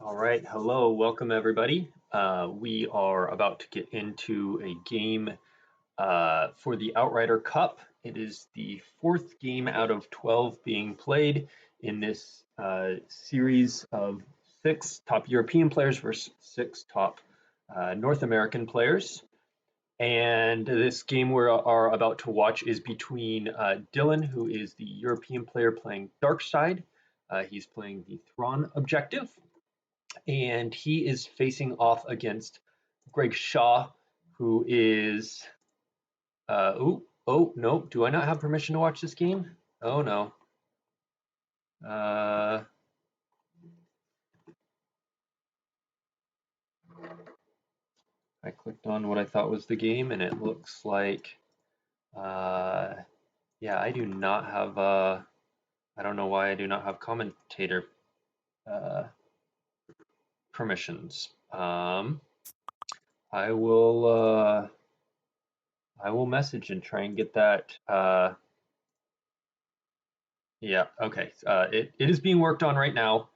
All right, hello, welcome everybody. We are about to get into a game for the Outrider Cup. It is the fourth game out of 12 being played in this series of 6 top European players versus 6 top North American players. And this game we are about to watch is between Dylan, who is the European player playing Dark Side. He's playing the Thrawn objective, and he is facing off against Greg Shaw, who is oh no, do I not have permission to watch this game? Oh no. I clicked on what I thought was the game, and it looks like yeah, I do not have I don't know why I do not have commentator permissions. I will message and try and get that. Yeah, okay. It is being worked on right now.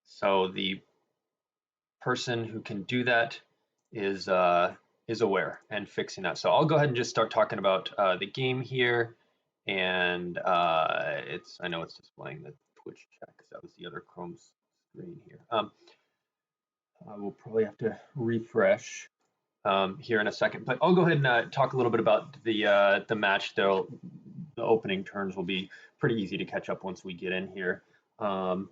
So the person who can do that is aware and fixing that. So I'll go ahead and just start talking about the game here. And I know it's displaying the Twitch chat because that was the other Chrome screen here. I will probably have to refresh here in a second, but I'll go ahead and talk a little bit about the match. The opening turns will be pretty easy to catch up once we get in here. So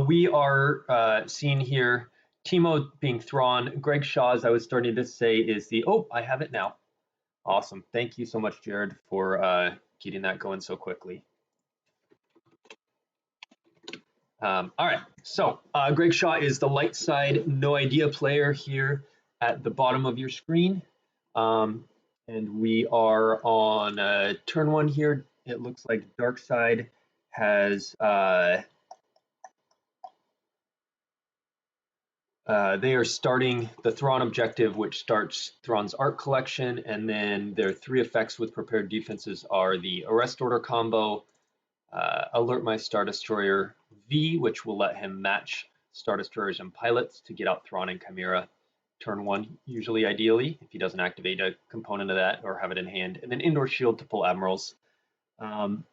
we are seeing here Timo being Thrawn. Greg Shaw, as I was starting to say, is the, oh, I have it now. Awesome. Thank you so much, Jared, for getting that going so quickly. All right, so Greg Shaw is the light side no idea player here at the bottom of your screen. And we are on turn 1 here. It looks like Dark Side has they are starting the Thrawn objective, which starts Thrawn's art collection, and then their 3 effects with prepared defenses are the Arrest Order combo, Alert My Star Destroyer V, which will let him match Star Destroyers and pilots to get out Thrawn and Chimera turn 1, usually ideally, if he doesn't activate a component of that or have it in hand, and then Indoor Shield to pull Admirals. And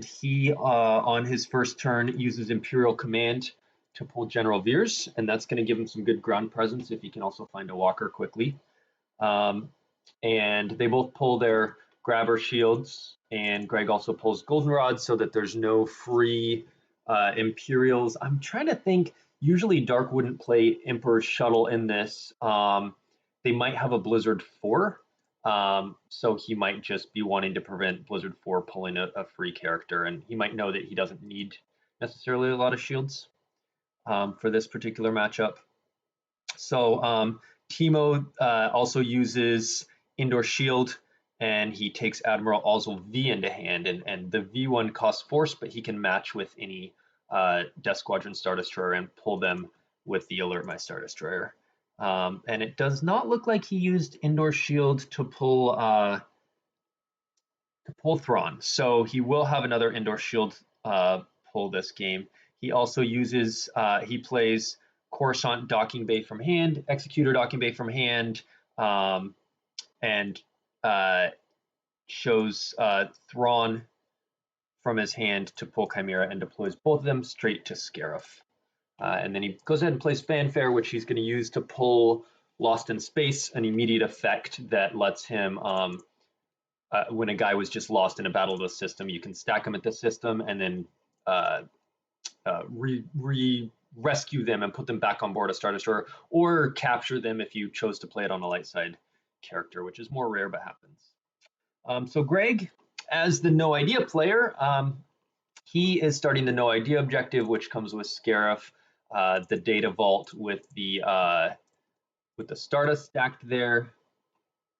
he, on his first turn, uses Imperial Command to pull General Veers, and that's going to give him some good ground presence if he can also find a walker quickly. And they both pull their grabber shields, and Greg also pulls Goldenrod so that there's no free Imperials. I'm trying to think, usually Dark wouldn't play Emperor's Shuttle in this. They might have a Blizzard 4, so he might just be wanting to prevent Blizzard 4 pulling a free character, and he might know that he doesn't need necessarily a lot of shields for this particular matchup. So Timo also uses Indoor Shield, and he takes Admiral Ozzel V into hand, and the V1 costs force, but he can match with any Death Squadron Star Destroyer and pull them with the Alert My Star Destroyer. And it does not look like he used Indoor Shield to pull Thrawn, so he will have another Indoor Shield pull this game. He also uses, he plays Coruscant Docking Bay from hand, Executor Docking Bay from hand, and shows Thrawn from his hand to pull Chimera and deploys both of them straight to Scarif. And then he goes ahead and plays Fanfare, which he's going to use to pull Lost in Space, an immediate effect that lets him, when a guy was just lost in a battle of the system, you can stack him at the system and then rescue them and put them back on board a Star Destroyer, or capture them if you chose to play it on a light side character, which is more rare but happens. So Greg, as the no idea player, he is starting the no idea objective, which comes with Scarif, the data vault with the Stardust stacked there,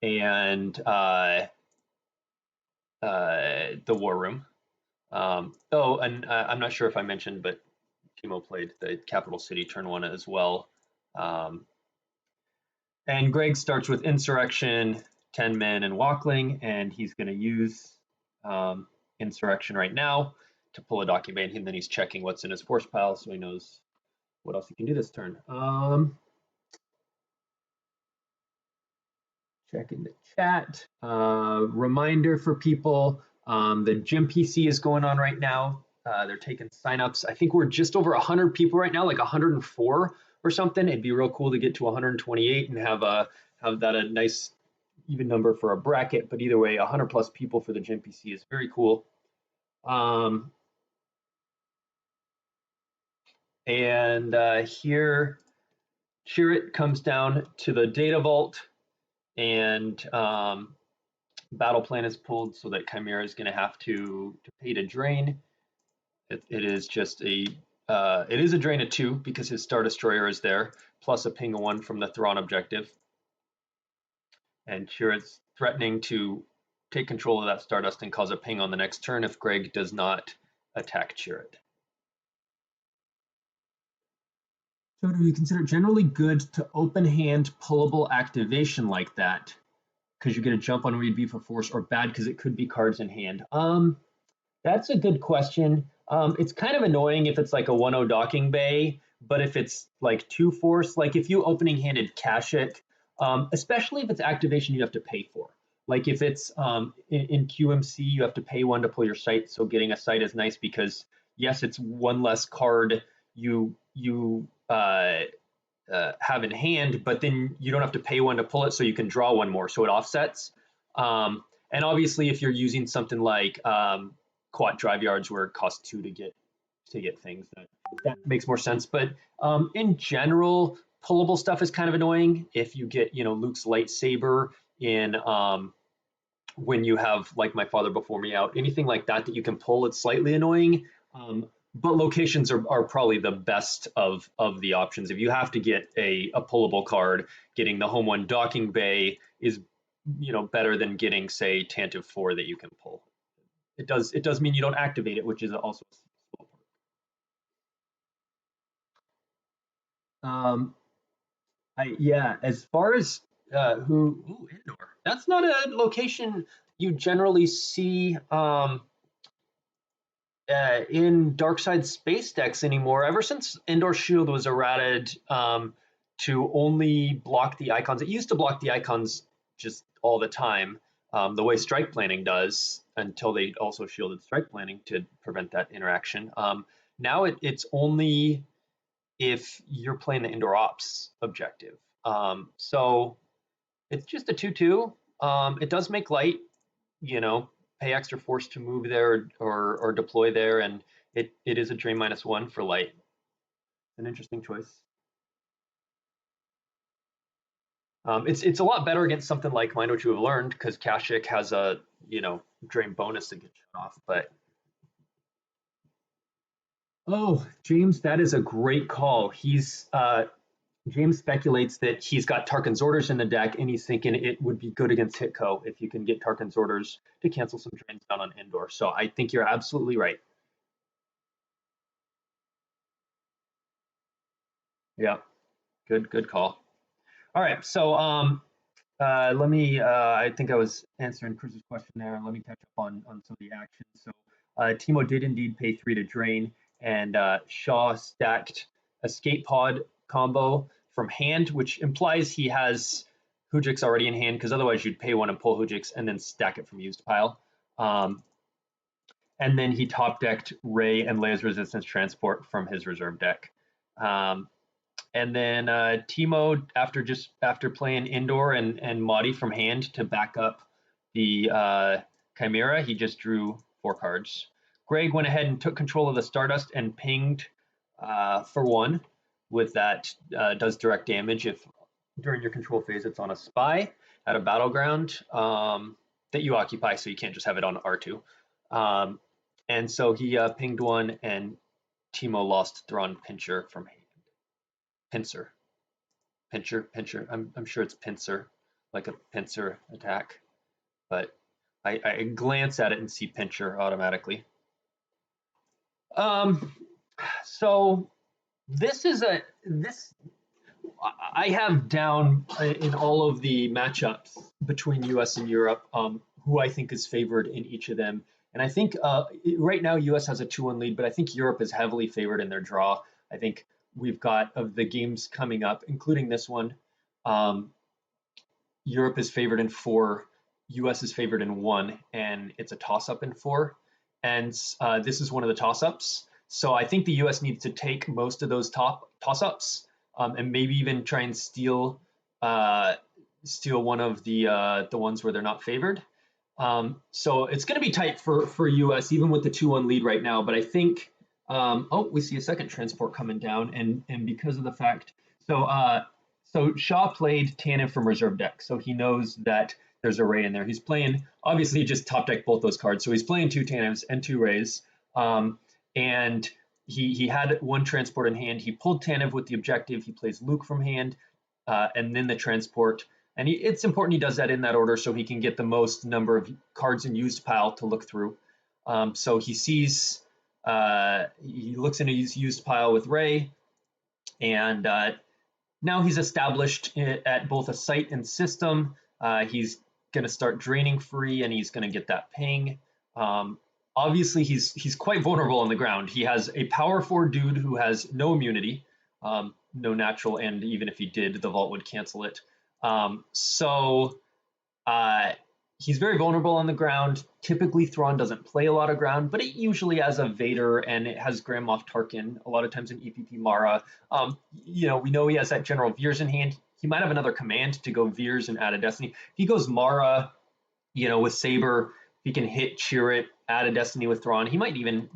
and the War Room. And I'm not sure if I mentioned, but Timo played the Capital City turn 1 as well. And Greg starts with Insurrection, 10 men, and Walkling, and he's going to use Insurrection right now to pull a docking bay, and then he's checking what's in his force pile so he knows what else he can do this turn. Checking the chat. Reminder for people, the gym PC is going on right now. They're taking signups. I think we're just over 100 people right now, like 104 or something. It'd be real cool to get to 128 and have that a nice even number for a bracket. But either way, 100 plus people for the gym PC is very cool. Here, Chirrut comes down to the data vault, and battle plan is pulled so that Chimera is going to have to pay to drain. It is just a it is a drain of 2 because his Star Destroyer is there, plus a ping of 1 from the Thrawn objective. And Chirrut's threatening to take control of that Stardust and cause a ping on the next turn if Greg does not attack Chirrut. So do you consider it generally good to open hand pullable activation like that? Because you get a jump on Read B for force, or bad because it could be cards in hand? That's a good question. It's kind of annoying if it's like a 1-0 docking bay, but if it's like 2 force, like if you opening handed cash it, especially if it's activation you have to pay for. Like if it's in QMC, you have to pay 1 to pull your sight. So getting a sight is nice because yes, it's 1 less card you have in hand, but then you don't have to pay 1 to pull it, so you can draw 1 more, so it offsets. And obviously, if you're using something like Quat Drive Yards, where it costs 2 to get things, that makes more sense. But in general, pullable stuff is kind of annoying. If you get Luke's lightsaber in when you have like My Father Before Me out, anything like that you can pull, it's slightly annoying. But locations are probably the best of the options. If you have to get a pullable card, getting the home 1 docking bay is better than getting, say, Tantive 4 that you can pull. It does mean you don't activate it, which is also a small part. Yeah, as far as Indoor. That's not a location you generally see in Darkside space decks anymore. Ever since Indoor Shield was errated to only block the icons, it used to block the icons just all the time, the way Strike Planning does, until they also shielded Strike Planning to prevent that interaction. Now it's only if you're playing the Indoor Ops objective. So it's just a 2/2. It does make light, pay extra force to move there or deploy there, and it is a drain -1 for light. An interesting choice. It's a lot better against something like Mind What You Have Learned, because Kashyyyk has a drain bonus to get shut off. But James, that is a great call. James speculates that he's got Tarkin's Orders in the deck, and he's thinking it would be good against Hitco if you can get Tarkin's Orders to cancel some drains down on Indoor. So I think you're absolutely right. Yeah, good call. All right, so let me. I think I was answering Chris's question there. Let me catch up on some of the actions. So Timo did indeed pay 3 to drain, and Shaw stacked Escape Pod combo from hand, which implies he has Hujix already in hand, because otherwise you'd pay 1 and pull Hujix and then stack it from used pile. And then he top decked Ray and Leia's Resistance Transport from his reserve deck. And then Timo, after playing Indoor and Madi from hand to back up the Chimera, he just drew 4 cards. Greg went ahead and took control of the Stardust and pinged for 1 with that does direct damage if during your control phase it's on a spy at a battleground that you occupy, so you can't just have it on R2. And so he pinged 1, and Timo lost Thrawn Pincher from hand. Pincer. I'm sure it's pincer, like a pincer attack, but I glance at it and see pincher automatically. So this I have down in all of the matchups between US and Europe, who I think is favored in each of them, And I think right now US has a 2-1 lead, but I think Europe is heavily favored in their draw. I think we've got, of the games coming up, including this one, Europe is favored in 4, US is favored in 1, and it's a toss-up in 4. And this is one of the toss-ups. So I think the US needs to take most of those toss-ups and maybe even try and steal one of the ones where they're not favored. So it's going to be tight for US, even with the 2-1 lead right now. But I think, we see a second transport coming down, and because of the fact, so Shaw played Tannen from reserve deck, so he knows that there's a Ray in there. He's playing, obviously, he just top deck both those cards, so he's playing 2 Tannens and 2 Rays, and he had 1 transport in hand. He pulled Tannen with the objective. He plays Luke from hand, and then the transport. And it's important he does that in that order so he can get the most number of cards in used pile to look through. So he sees, he looks in his used pile with Ray, and now he's established at both a site and system. He's going to start draining free, and he's going to get that ping. Obviously, he's quite vulnerable on the ground. He has a power 4 dude who has no immunity, no natural, and even if he did, the vault would cancel it. He's very vulnerable on the ground. Typically, Thrawn doesn't play a lot of ground, but it usually has a Vader and it has Grand Moff Tarkin, a lot of times in EPP Mara. We know he has that General Veers in hand. He might have another command to go Veers and add a Destiny. If he goes Mara, with Saber, he can hit Chirrut, add a Destiny with Thrawn. He might even,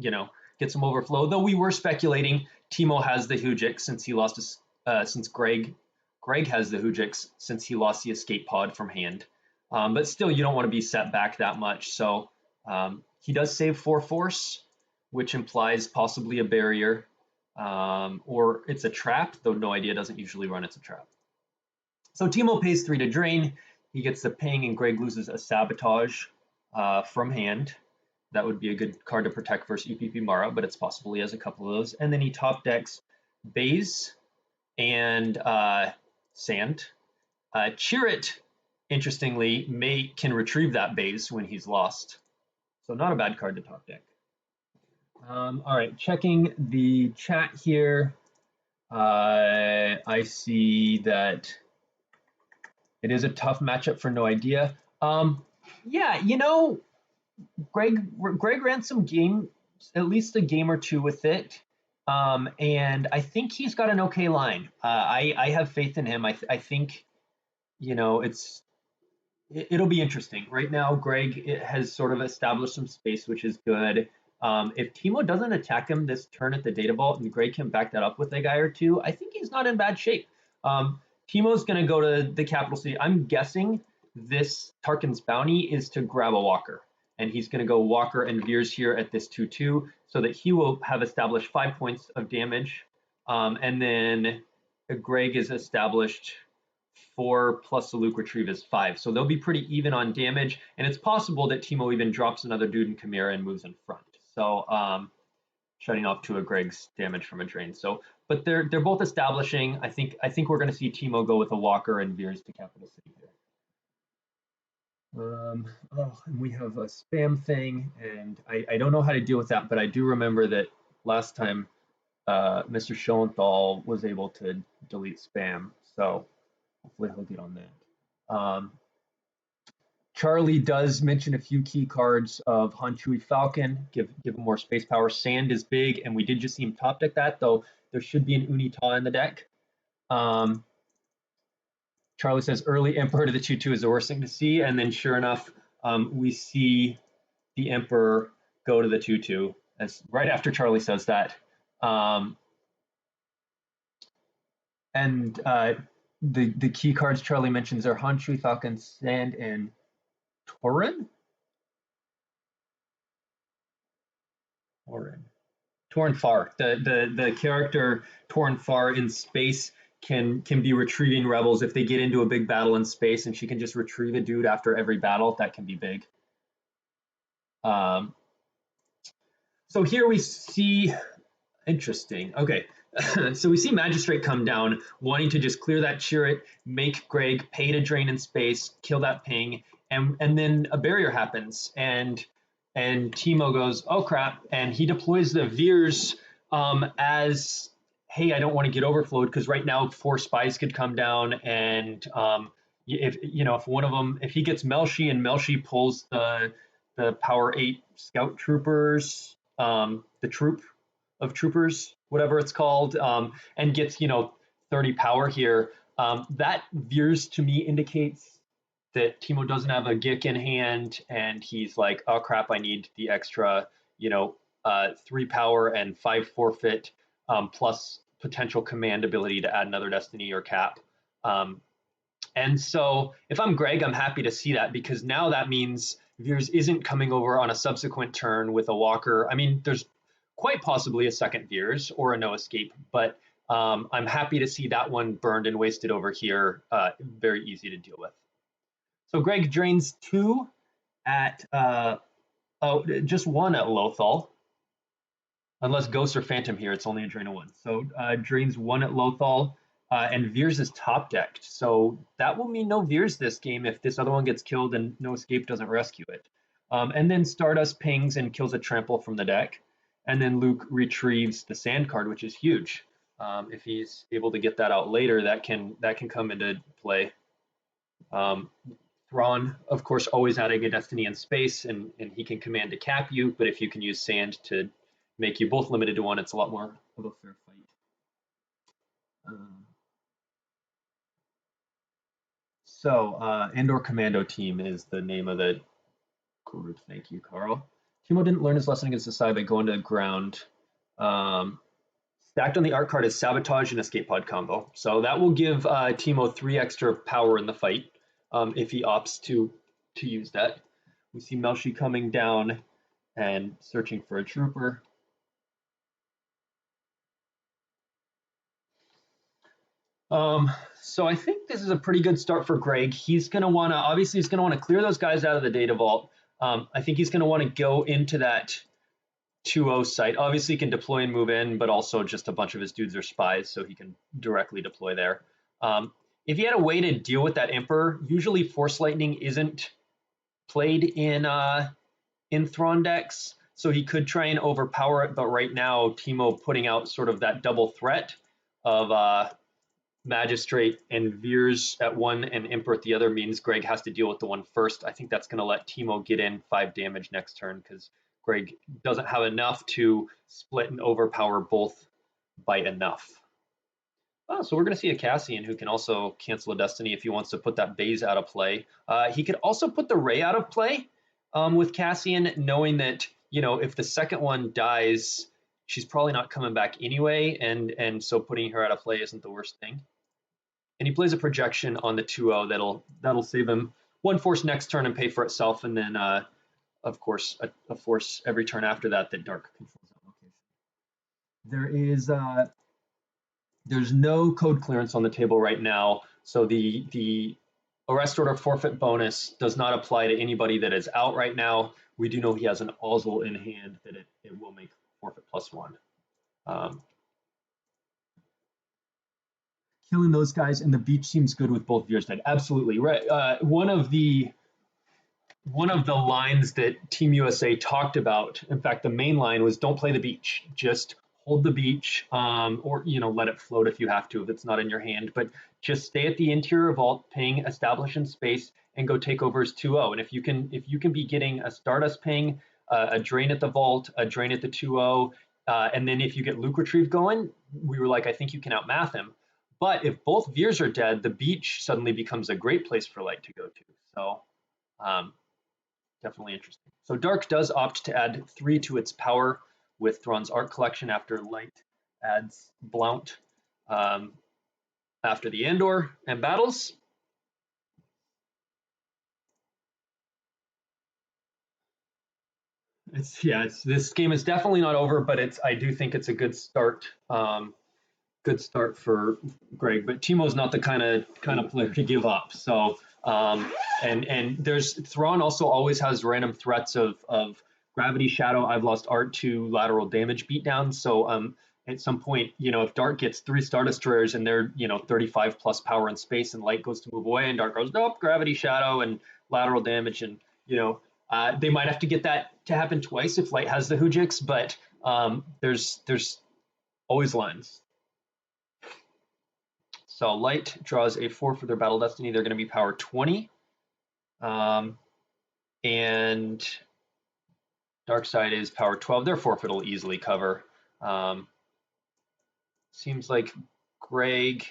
get some overflow, though we were speculating Timo has the Hujik since he lost his, since Greg has the Hujix since he lost the escape pod from hand. But still, you don't want to be set back that much. So he does save 4 force, which implies possibly a barrier, or it's a trap, though no idea, doesn't usually run, it's a trap. So Timo pays 3 to drain. He gets the ping, and Greg loses a sabotage from hand. That would be a good card to protect versus EPP Mara, but it's possible he has a couple of those. And then he top decks Baze and Sand. Chirrut, interestingly, can retrieve that Baze when he's lost. So not a bad card to top deck. All right, checking the chat here. I see that it is a tough matchup for No Idea. Yeah, Greg ran some games, at least a game or 2 with it. And I think he's got an okay line. I have faith in him. I think, it'll be interesting. Right now, Greg has sort of established some space, which is good. If Timo doesn't attack him this turn at the data vault and Greg can back that up with a guy or 2, I think he's not in bad shape. Timo's going to go to the capital city. I'm guessing this Tarkin's bounty is to grab a walker. And he's going to go Walker and Veers here at this 2-2 so that he will have established 5 points of damage. And then Greg is established 4 plus the Luke retrieve is 5. So they'll be pretty even on damage. And it's possible that Timo even drops another dude in Chimera and moves in front. So shutting off 2 of Greg's damage from a drain. So, but they're both establishing. I think we're going to see Timo go with a Walker and Veers to capital city here. And we have a spam thing, and I don't know how to deal with that, but I do remember that last time Mr. Schoenthal was able to delete spam, so hopefully he'll get on that. Charlie does mention a few key cards of Han Chewie Falcon, give him more space power. Sand is big, and we did just see him top deck that, though there should be an Unita in the deck. Charlie says early Emperor to the 2-2 is the worst thing to see, and then sure enough, we see the Emperor go to the 2-2 as right after Charlie says that. The key cards Charlie mentions are Han Chewie Falcon, Sand, and Torin. Torin Far, the character Torin Far in space can be retrieving rebels if they get into a big battle in space, and she can just retrieve a dude after every battle. That can be big. So here we see, interesting. Okay, so we see Magistrate come down, wanting to just clear that Chirrut, make Greg pay to drain in space, kill that ping, and then a barrier happens, and and Timo goes, "Oh crap!" and he deploys the Veers as, "Hey, I don't want to get overflowed because right now 4 spies could come down, and if if one of them, if he gets Melshi and Melshi pulls the Power 8 Scout Troopers, the troop of troopers, whatever it's called, and gets 30 power here, that Veers to me indicates that Timo doesn't have a Gick in hand, and he's like, oh crap, I need the extra, 3 power and 5 forfeit, plus potential command ability to add another Destiny or Cap. And so if I'm Greg, I'm happy to see that, because now that means Veers isn't coming over on a subsequent turn with a Walker. I mean, there's quite possibly a second Veers or a no escape, but I'm happy to see that one burned and wasted over here. Very easy to deal with. So Greg drains 2 at, just 1 at Lothal. Unless Ghost or Phantom here, it's only a drain of 1. So drains 1 at Lothal, and Veers is top decked. So that will mean no Veers this game if this other one gets killed and no escape doesn't rescue it. And then Stardust pings and kills a trample from the deck. And then Luke retrieves the sand card, which is huge. If he's able to get that out later, that can come into play. Thrawn, of course, always adding a Destiny in space, and he can command to cap you, but if you can use sand to make you both limited to 1, it's a lot more of a fair fight. So, Andor Commando Team is the name of the group. Thank you, Carl. Timo didn't learn his lesson against the side by going to the ground. Stacked on the art card is Sabotage and Escape Pod combo. So that will give Timo 3 extra power in the fight if he opts to use that. We see Melshi coming down and searching for a trooper. So I think this is a pretty good start for Greg. He's going to want to, obviously, he's going to want to clear those guys out of the data vault. I think he's going to want to go into that 2-0 site. Obviously, he can deploy and move in, but also just a bunch of his dudes are spies, so he can directly deploy there. If he had a way to deal with that Emperor, usually Force Lightning isn't played in Thrawn decks, so he could try and overpower it, but right now, Timo putting out sort of that double threat of Magistrate and Veers at 1 and Emperor at the other means Greg has to deal with the one first. I think that's going to let Timo get in 5 damage next turn, because Greg doesn't have enough to split and overpower both by enough. So we're going to see a Cassian who can also cancel a Destiny if he wants to put that Baze out of play. He could also put the Ray out of play with Cassian, knowing that, if the second one dies, she's probably not coming back anyway, and so putting her out of play isn't the worst thing. And he plays a projection on the 2-0 that'll save him 1 force next turn and pay for itself, and then of course a force every turn after that Dark controls that location. There's no code clearance on the table right now, so the arrest order forfeit bonus does not apply to anybody that is out right now. We do know he has an Ozzel in hand that it will make forfeit +1. Killing those guys, and the beach seems good with both Veers dead. Absolutely right. One of the lines that Team USA talked about, in fact, the main line was, "Don't play the beach. Just hold the beach, or let it float if you have to, if it's not in your hand. But just stay at the interior vault, ping, establish in space, and go take over as 2-0. And if you can be getting a Stardust ping, a drain at the vault, a drain at the 2-0, and then if you get Luke Retrieve going, we were like, I think you can outmath him. But if both Veers are dead, the beach suddenly becomes a great place for Light to go to. So definitely interesting. So Dark does opt to add 3 to its power with Thrawn's Art Collection after Light adds Blount after the Andor and battles. This game is definitely not over, but I do think it's a good start. Good start for Greg, but Timo's not the kind of player to give up. So and there's Thrawn also always has random threats of Gravity Shadow. I've lost art to lateral damage beatdown. So at some point, if Dark gets 3 Star Destroyers and they're 35 plus power in space, and Light goes to move away, and Dark goes, nope, Gravity Shadow and lateral damage, and They might have to get that to happen twice if Light has the Hujix, but there's always lines. So Light draws a 4 for their Battle Destiny. They're going to be power 20. And Dark Side is power 12. Their forfeit will easily cover. Seems like Greg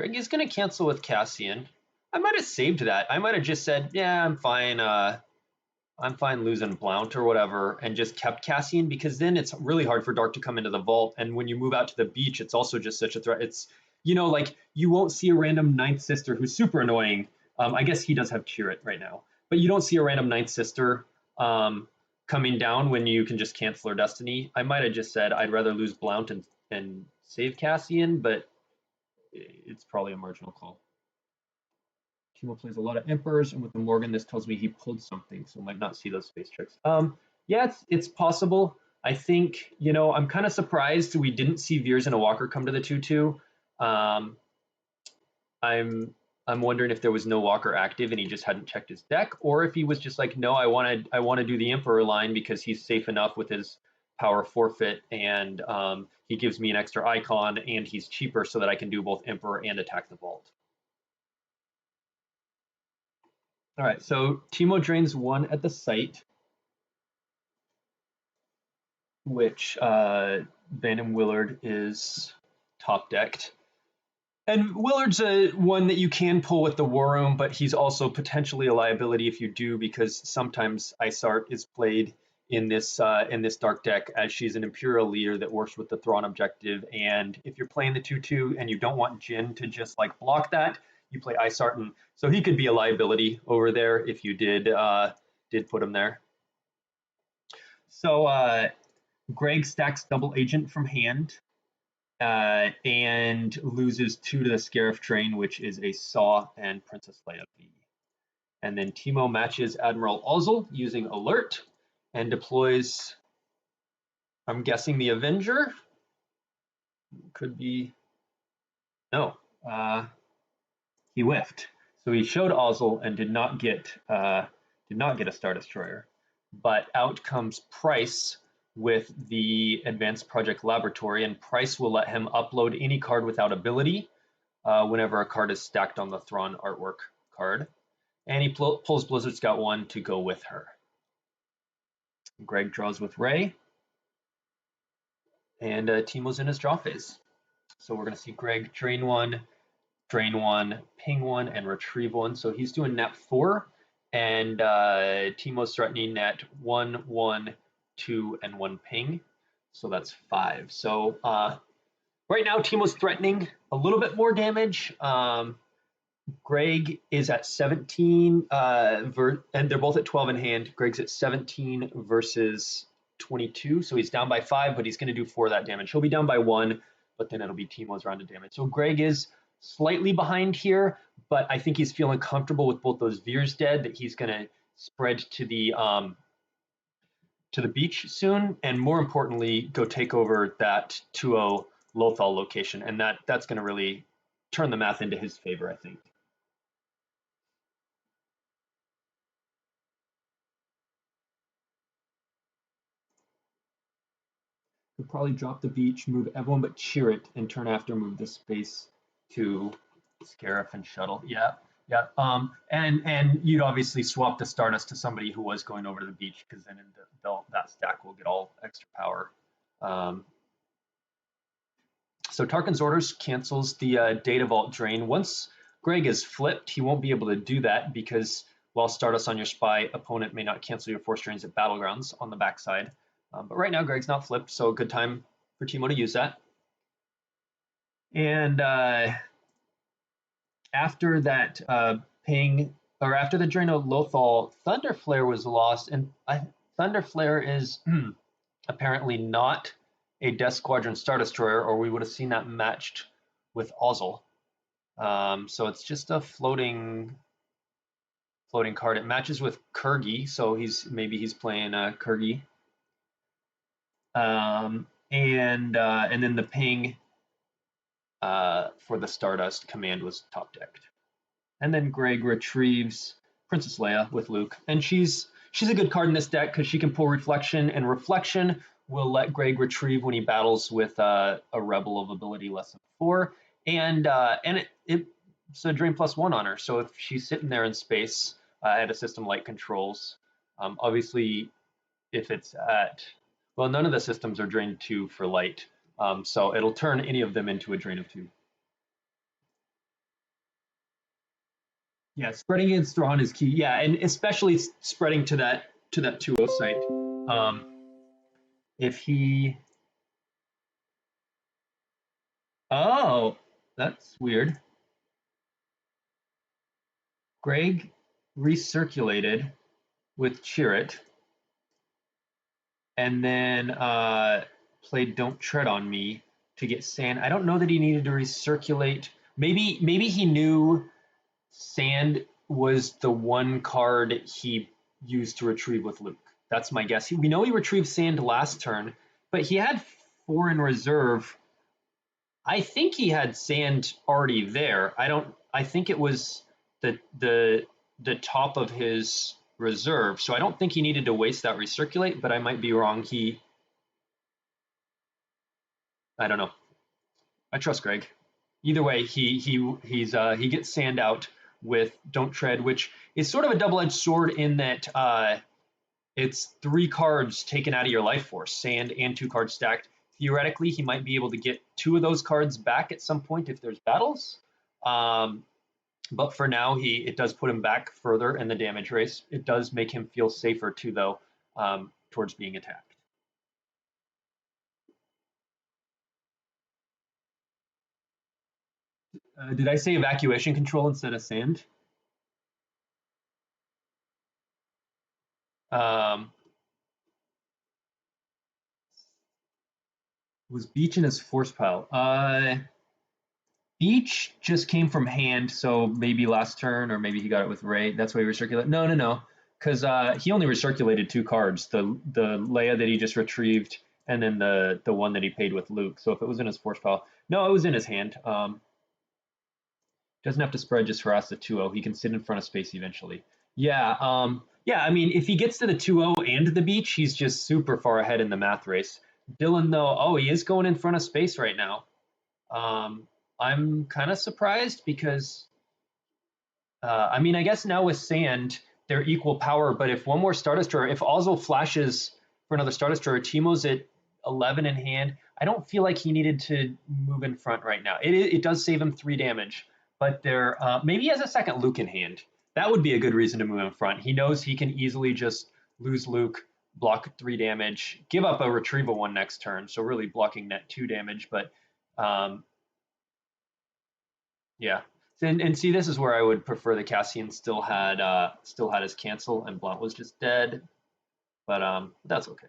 is going to cancel with Cassian. I might have saved that. I might have just said, yeah, I'm fine. I'm fine losing Blount or whatever, and just kept Cassian, because then it's really hard for Dark to come into the vault. And when you move out to the beach, it's also just such a threat. It's, you know, like you won't see a random Ninth Sister who's super annoying. I guess he does have Cheer It right now, but you don't see a random Ninth Sister coming down when you can just cancel her Destiny. I might have just said I'd rather lose Blount and save Cassian, but it's probably a marginal call. Timo plays a lot of Emperors, and with the Morgan, this tells me he pulled something, so might not see those space tricks. Yeah, it's possible. I think, you know, I'm kind of surprised we didn't see Veers and a Walker come to the 2/2. I'm wondering if there was no Walker active and he just hadn't checked his deck, or if he was just like, no, I want to do the Emperor line because he's safe enough with his power forfeit, and he gives me an extra icon, and he's cheaper so that I can do both Emperor and attack the vault. All right, so Timo drains 1 at the site, which Van Willard is top decked. And Willard's one that you can pull with the War Room, but he's also potentially a liability if you do, because sometimes Isart is played in this dark deck as she's an Imperial leader that works with the Thrawn objective. And if you're playing the 2/2 and you don't want Jin to just like block that, you play Isart, and so he could be a liability over there if you did put him there. So Greg stacks Double Agent from hand and loses 2 to the Scarif train, which is a Saw and Princess Leia V. And then Timo matches Admiral Ozzel using Alert and deploys, I'm guessing, the Avenger. Could be, no, he whiffed. So he showed Ozzel and did not get a Star Destroyer. But out comes Price with the Advanced Project Laboratory, and Price will let him upload any card without ability whenever a card is stacked on the Thrawn artwork card. And he pulls Blizzard Scout 1 to go with her. Greg draws with Ray, and Timo's in his draw phase. So we're going to see Greg drain 1, ping 1, and retrieve 1. So he's doing net 4, and Timo's threatening net 1, 1, 2, and 1 ping. So that's 5. So right now Timo's threatening a little bit more damage. Greg is at 17, and they're both at 12 in hand. Greg's at 17 versus 22, so he's down by 5, but he's going to do 4 of that damage. He'll be down by 1, but then it'll be Timo's round of damage. So Greg is slightly behind here, but I think he's feeling comfortable with both those Veers dead that he's going to spread to the beach soon, and more importantly, go take over that 2-0 Lothal location, and that's going to really turn the math into his favor, I think. Could probably drop the beach, move everyone but Cheer It, and turn after move the space to Scarif and Shuttle. Yeah. And you'd obviously swap the Stardust to somebody who was going over to the beach, because then that stack will get all extra power. So Tarkin's Orders cancels the Data Vault drain. Once Greg is flipped, he won't be able to do that, because while Stardust on your spy, opponent may not cancel your Force drains at Battlegrounds on the backside. But right now, Greg's not flipped, so a good time for Timo to use that. And after that after the drain of Lothal, Thunder Flare was lost, and Thunder Flare is apparently not a Death Squadron Star Destroyer, or we would have seen that matched with Ozzel. So it's just a floating card. It matches with Kurgi, so maybe he's playing Kurgi. And then the ping for the Stardust command was top decked. And then Greg retrieves Princess Leia with Luke, and she's a good card in this deck because she can pull Reflection, and Reflection will let Greg retrieve when he battles with a Rebel of ability less than 4, and it's a drain +1 on her. So if she's sitting there in space at a system like controls, obviously if it's at, well, none of the systems are drain 2 for light, so it'll turn any of them into a drain of 2. Yeah, spreading against Thrawn is key. Yeah, and especially spreading to that 2-0 site. If he, oh, that's weird. Greg recirculated with Chirrut, and then played Don't Tread on Me to get sand. I don't know that he needed to recirculate. Maybe he knew sand was the one card he used to retrieve with Luke. That's my guess. We know he retrieved sand last turn, but he had 4 in reserve. I think he had sand already there. I think it was the top of his reserve, so I don't think he needed to waste that recirculate, but I might be wrong. I don't know. I trust Greg. Either way, he gets sand out with Don't Tread, which is sort of a double-edged sword in that it's 3 cards taken out of your life force, sand and 2 cards stacked. Theoretically, he might be able to get 2 of those cards back at some point if there's battles. But for now, it does put him back further in the damage race. It does make him feel safer too, though, towards being attacked. Did I say evacuation control instead of sand? Was Beach in his force pile? Beach just came from hand, so maybe last turn, or maybe he got it with Ray. That's why he recirculated. No, because he only recirculated 2 cards: the Leia that he just retrieved, and then the one that he paid with Luke. So if it was in his force pile, no, it was in his hand. Doesn't have to spread just harass the 2-0. He can sit in front of space eventually. Yeah, yeah. I mean, if he gets to the 2-0 and the Beach, he's just super far ahead in the math race. Dylan, though, oh, he is going in front of space right now. I'm kind of surprised because, I mean, I guess now with sand, they're equal power, but if one more Star Destroyer, if Ozzel flashes for another Star Destroyer, Timo's at 11 in hand. I don't feel like he needed to move in front right now. It does save him 3 damage, but maybe he has a second Luke in hand. That would be a good reason to move in front. He knows he can easily just lose Luke, block 3 damage, give up a retrieval 1 next turn, so really blocking net 2 damage, but yeah. And see, this is where I would prefer the Cassian still had his cancel and Blunt was just dead, but that's okay.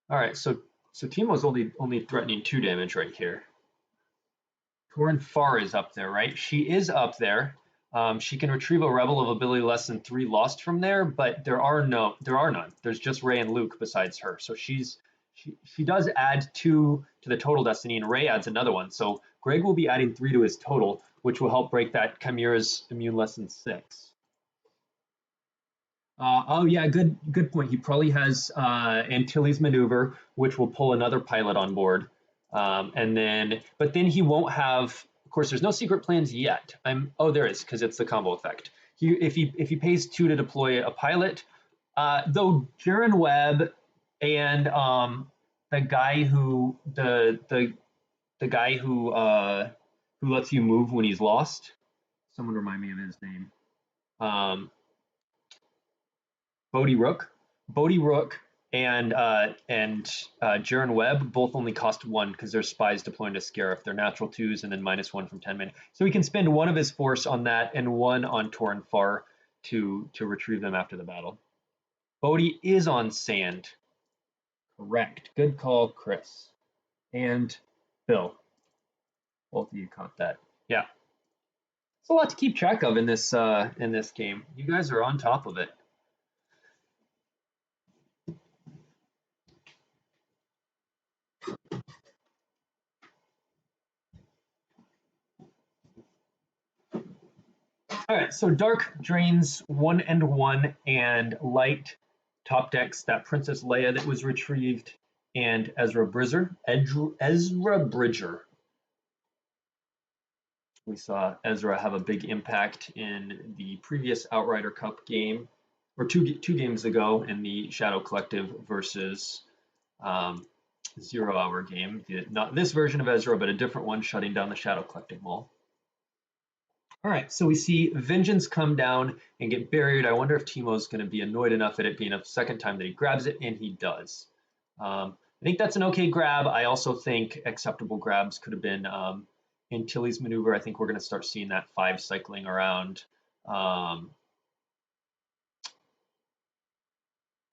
All right, so Timo's only threatening 2 damage right here. Torrin Farr is up there, right? She is up there. She can retrieve a Rebel of ability less than 3 lost from there, but there are none. There's just Ray and Luke besides her. So she does add 2 to the total destiny, and Ray adds another one. So Greg will be adding 3 to his total, which will help break that Chimera's immune less than 6. Oh yeah, good point. He probably has Antilles maneuver, which will pull another pilot on board, but then he won't have. Of course, there's no secret plans yet. Oh, there is, because it's the combo effect. If he pays 2 to deploy a pilot, though Jaren Webb and the guy who lets you move when he's lost. Someone remind me of his name. Bodhi Rook and Jaren Webb both only cost 1 because they're spies deploying to Scarif. They're natural 2s and then -1 from 10 mana. So he can spend 1 of his force on that and 1 on Torrin Farr to retrieve them after the battle. Bodhi is on sand. Correct. Good call, Chris. And Bill. Both of you caught that. Yeah. It's a lot to keep track of in this game. You guys are on top of it. All right, so Dark drains 1 and 1, and Light top decks that Princess Leia that was retrieved, and Ezra Bridger. Ezra Bridger. We saw Ezra have a big impact in the previous Outrider Cup game, or two games ago in the Shadow Collective versus 0 Hour game. Not this version of Ezra, but a different one, shutting down the Shadow Collective mall. All right, so we see Vengeance come down and get buried. I wonder if Timo's going to be annoyed enough at it being a second time that he grabs it, and he does. I think that's an okay grab. I also think acceptable grabs could have been in Tilly's maneuver. I think we're going to start seeing that 5 cycling around.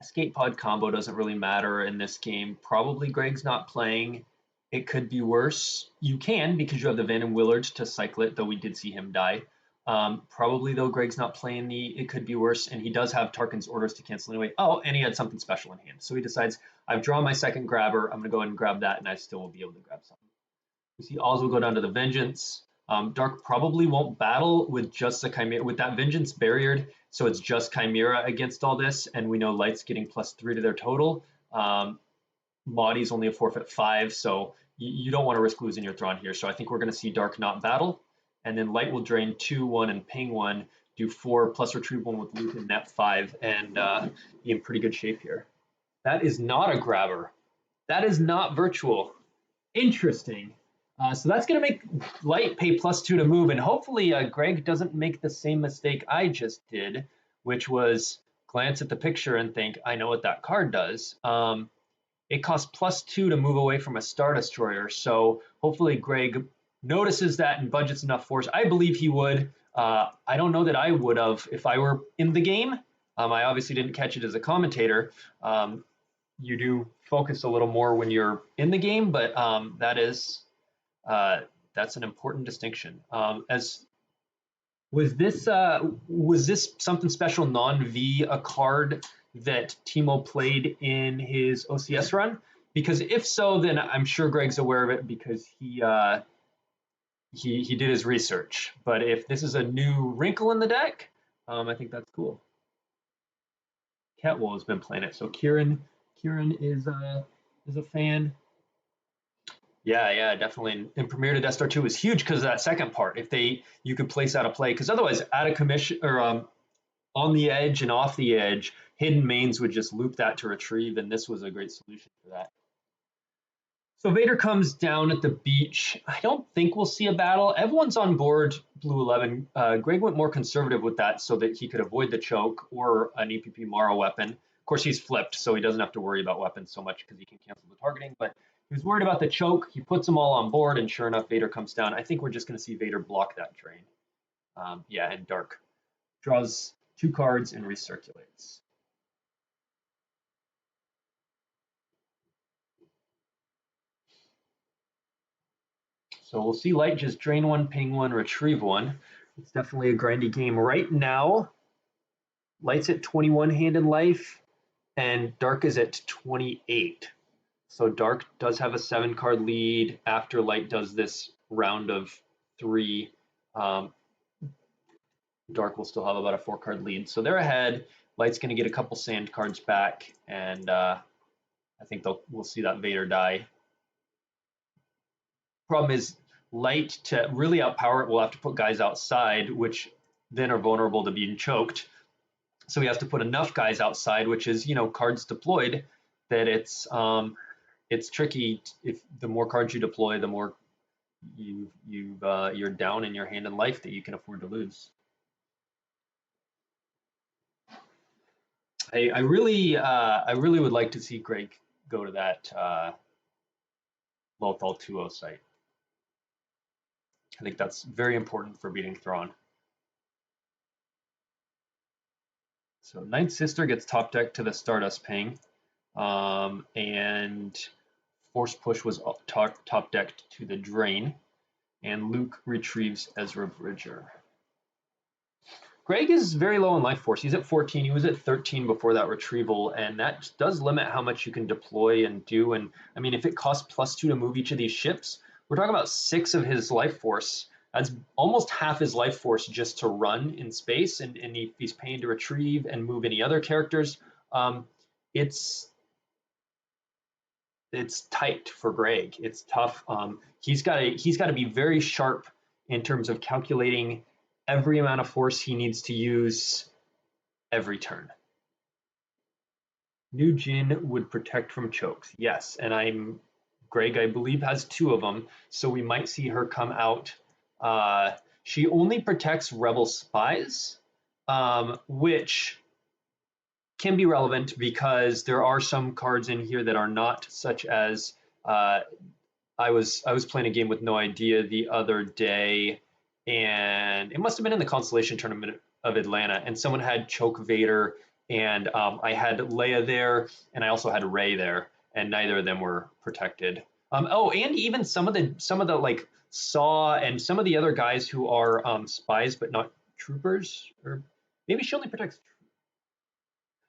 Escape pod combo doesn't really matter in this game. Probably Greg's not playing. It could be worse. You can, because you have the Van and Willard to cycle it, though we did see him die. Probably, though, Greg's not playing the it could be worse, and he does have Tarkin's orders to cancel anyway. Oh, and he had something special in hand. So he decides, I've drawn my second grabber. I'm going to go ahead and grab that, and I still will be able to grab something. We see Oz will go down to the Vengeance. Dark probably won't battle with just the Chimera, with that Vengeance barriered, so it's just Chimera against all this, and we know Light's getting +3 to their total. Maudie's only a forfeit 5, so you don't want to risk losing your Thrawn here. So I think we're going to see Dark not battle, and then Light will drain 2, 1, and ping 1, do 4, plus retrieve 1 with Luke and net 5, and be in pretty good shape here. That is not a grabber. That is not virtual. Interesting. So that's going to make Light pay +2 to move, and hopefully Greg doesn't make the same mistake I just did, which was glance at the picture and think, I know what that card does. It costs +2 to move away from a Star Destroyer, so hopefully Greg notices that and budgets enough force. I believe he would. I don't know that I would have if I were in the game. I obviously didn't catch it as a commentator. You do focus a little more when you're in the game, but that's an important distinction. Was this something special non-V, a card that Timo played in his OCS run? Because if so, then I'm sure Greg's aware of it because he did his research. But if this is a new wrinkle in the deck, I think that's cool. Catwool has been playing it, so Kieran is a fan. Yeah, definitely. And Premier to Death Star 2 is huge because of that second part. If you could place out a play, because otherwise, out of commission or on the edge and off the edge, hidden mains would just loop that to retrieve, and this was a great solution for that. So Vader comes down at the beach. I don't think we'll see a battle. Everyone's on board Blue 11. Greg went more conservative with that so that he could avoid the choke or an EPP Mara weapon. Of course, he's flipped, so he doesn't have to worry about weapons so much because he can cancel the targeting, but he was worried about the choke. He puts them all on board, and sure enough, Vader comes down. I think we're just going to see Vader block that drain. Yeah, and Dark draws 2 cards and recirculates. So we'll see Light just drain 1, ping 1, retrieve 1. It's definitely a grindy game. Right now, Light's at 21 hand in life, and Dark is at 28. So Dark does have a 7-card lead after Light does this round of 3. Dark will still have about a 4-card lead. So they're ahead. Light's going to get a couple sand cards back, and I think we'll see that Vader die. Problem is, Light, to really outpower it, will have to put guys outside, which then are vulnerable to being choked. So he has to put enough guys outside, which is, cards deployed, that it's tricky. If the more cards you deploy, the more you're down in your hand in life that you can afford to lose. I really would like to see Greg go to that Lothal 2-0 site. I think that's very important for beating Thrawn. So Ninth Sister gets top deck to the Stardust Ping, and Force Push was top decked to the Drain, and Luke retrieves Ezra Bridger. Greg is very low in life force. He's at 14. He was at 13 before that retrieval, and that does limit how much you can deploy and do. And I mean, if it costs +2 to move each of these ships, we're talking about 6 of his life force That's almost half his life force just to run in space, and if he's paying to retrieve and move any other characters, um, it's it's tight for Greg. It's tough. He's got to be very sharp in terms of calculating every amount of force he needs to use every turn. New Jin would protect from chokes. Yes, and Greg, I believe, has 2 of them, so we might see her come out. She only protects rebel spies, which can be relevant because there are some cards in here that are not, such as I was playing a game with No Idea the other day, and it must have been in the Constellation Tournament of Atlanta, and someone had Choke Vader, and I had Leia there, and I also had Rey there, and neither of them were protected. Oh, and even some of the like Saw and some of the other guys who are spies but not troopers, or maybe she only protects.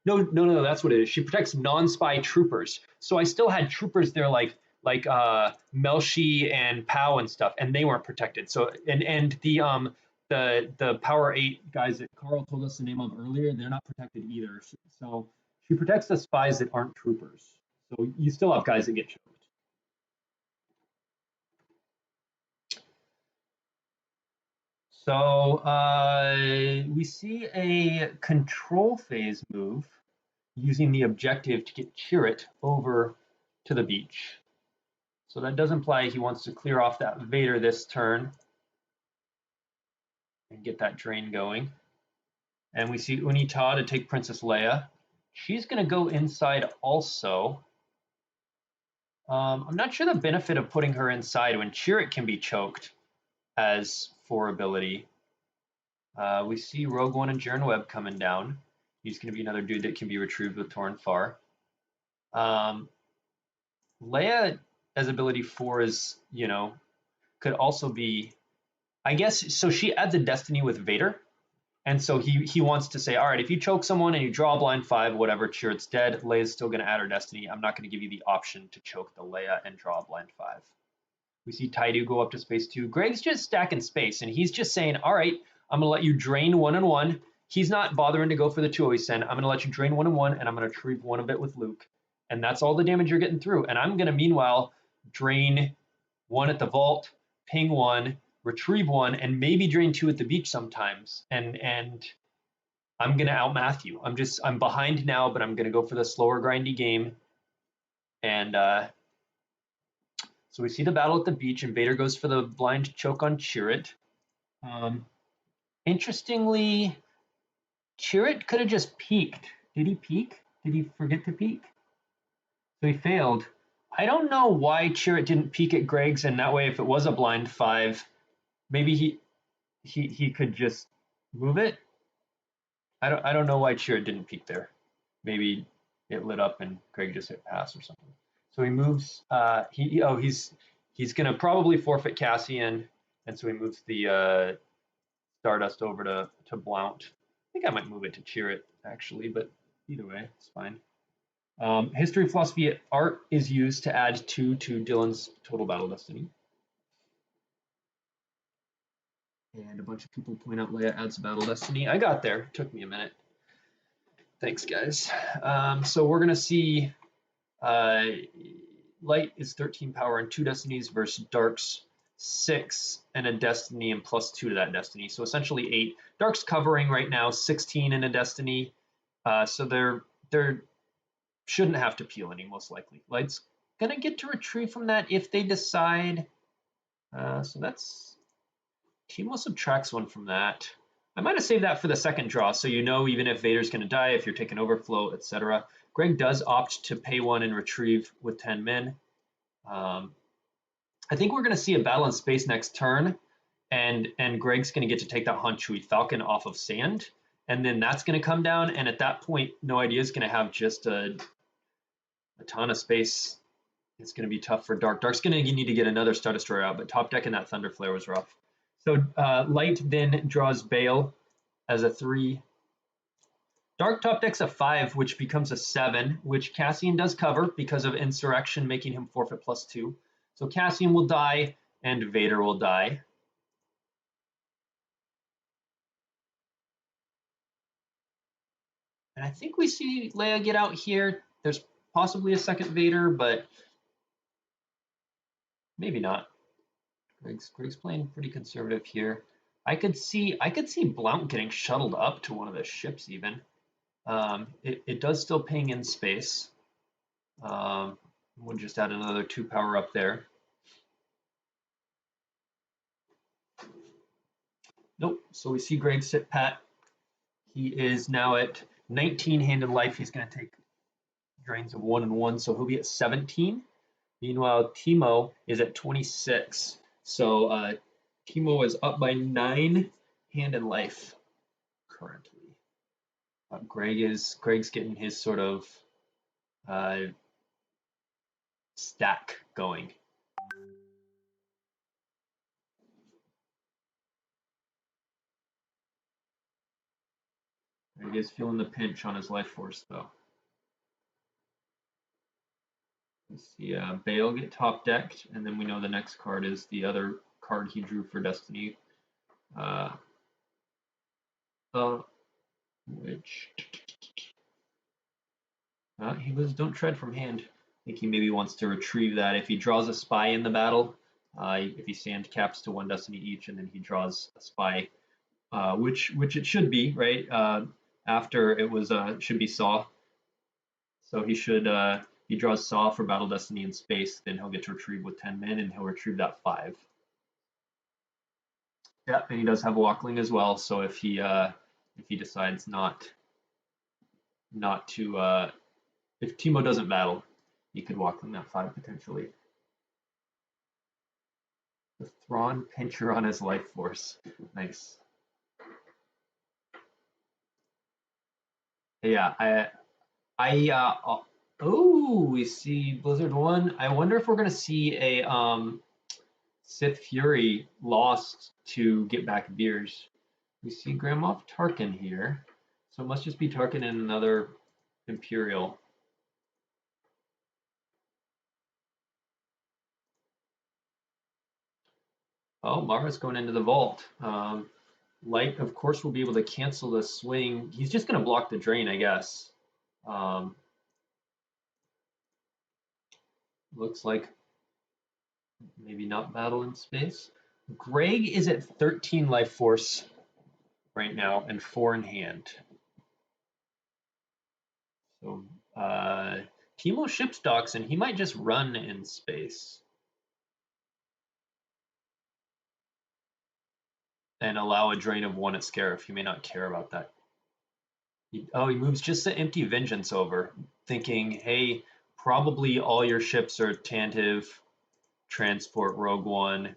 No, that's what it is. She protects non-spy troopers. So I still had troopers there like Melshi and Pow and stuff, and they weren't protected. So and the Power 8 guys that Carl told us the name of earlier, they're not protected either. So she protects the spies that aren't troopers. So you still have guys that get choked. So we see a control phase move using the objective to get Chirrut over to the beach. So that does imply he wants to clear off that Vader this turn and get that drain going. And we see Unita to take Princess Leia. She's going to go inside also. I'm not sure the benefit of putting her inside when Chirrut can be choked as 4 ability. We see Rogue One and Jern Webb coming down. He's going to be another dude that can be retrieved with Torn Far. Leia as ability 4 is, could also be, I guess, so she adds a destiny with Vader. And so he wants to say, all right, if you choke someone and you draw a blind 5, whatever, Chirrut's dead, Leia's still going to add her destiny. I'm not going to give you the option to choke the Leia and draw a blind 5. We see Taidu go up to space 2. Greg's just stacking space, and he's just saying, all right, I'm going to let you drain 1 and 1. He's not bothering to go for the 2 send. I'm going to let you drain 1 and 1, and I'm going to retrieve 1 of it with Luke. And that's all the damage you're getting through. And I'm going to, meanwhile, drain 1 at the vault, ping 1, retrieve 1, and maybe drain 2 at the beach sometimes. And I'm going to outmath you. I'm behind now, but I'm going to go for the slower, grindy game. And so we see the battle at the beach, and Vader goes for the blind choke on Chirrut. Interestingly, Chirrut could have just peeked. Did he peek? Did he forget to peek? So he failed. I don't know why Chirrut didn't peek at Greg's, and that way, if it was a blind 5, maybe he could just move it. I don't know why Chirrut didn't peek there. Maybe it lit up and Greg just hit pass or something. So he moves. He's gonna probably forfeit Cassian, and so he moves the Stardust over to Blount. I think I might move it to Chirrut actually, but either way, it's fine. History, philosophy, art is used to add 2 to Dylan's total battle destiny. And a bunch of people point out Leia adds battle destiny. I got there. It took me a minute. Thanks, guys. So we're going to see Light is 13 power and 2 destinies versus Dark's 6 and a destiny and +2 to that destiny. So essentially 8. Dark's covering right now 16 in a destiny. So they're shouldn't have to peel any, most likely. Light's going to get to retrieve from that if they decide. So that's... Timo subtracts 1 from that. I might have saved that for the second draw, so even if Vader's going to die, if you're taking overflow, etc. Greg does opt to pay 1 and retrieve with 10 men. I think we're going to see a battle in space next turn, and Greg's going to get to take that Han Chewie Falcon off of sand, and then that's going to come down, and at that point, No Idea is going to have just a ton of space. It's going to be tough for Dark. Dark's going to need to get another Star Destroyer out, but top deck in that Thunder Flare was rough. So Light then draws Bale as a 3. Dark top deck's a 5, which becomes a 7, which Cassian does cover because of Insurrection, making him forfeit +2. So Cassian will die, and Vader will die. And I think we see Leia get out here. There's possibly a second Vader, but maybe not. Greg's playing pretty conservative here. I could see Blount getting shuttled up to one of the ships even. It does still ping in space. We'll just add another 2 power up there. Nope. So we see Greg sit pat. He is now at 19 hand in life. He's going to take drains of 1 and 1, so he'll be at 17. Meanwhile, Timo is at 26. So Timo is up by 9 hand in life currently. Greg's getting his sort of stack going. Greg is feeling the pinch on his life force though. Let's see, Bale get top decked, and then we know the next card is the other card he drew for Destiny. Which he was don't tread from hand. I think he maybe wants to retrieve that if he draws a spy in the battle. If he sand caps to 1 Destiny each, and then he draws a spy, which it should be right after it was should be Saw. So he should he draws Saw for Battle Destiny in space, then he'll get to retrieve with 10 men, and he'll retrieve that 5. Yeah, and he does have Walkling as well. So if he decides not to if Timo doesn't battle, he could Walkling that 5 potentially. The Thrawn pincher on his life force. Nice. Yeah, oh, we see Blizzard 1. I wonder if we're gonna see a Sith Fury lost to get back Veers. We see Grand Moff Tarkin here. So it must just be Tarkin and another Imperial. Oh, Mara's going into the vault. Light, of course, will be able to cancel the swing. He's just going to block the drain, I guess. Looks like maybe not battle in space. Greg is at 13 life force right now and 4 in hand. So Timo ships docks, and he might just run in space and allow a drain of 1 at Scarif. He may not care about that. He moves just the empty Vengeance over, thinking, hey, probably all your ships are Tantive, Transport, Rogue One,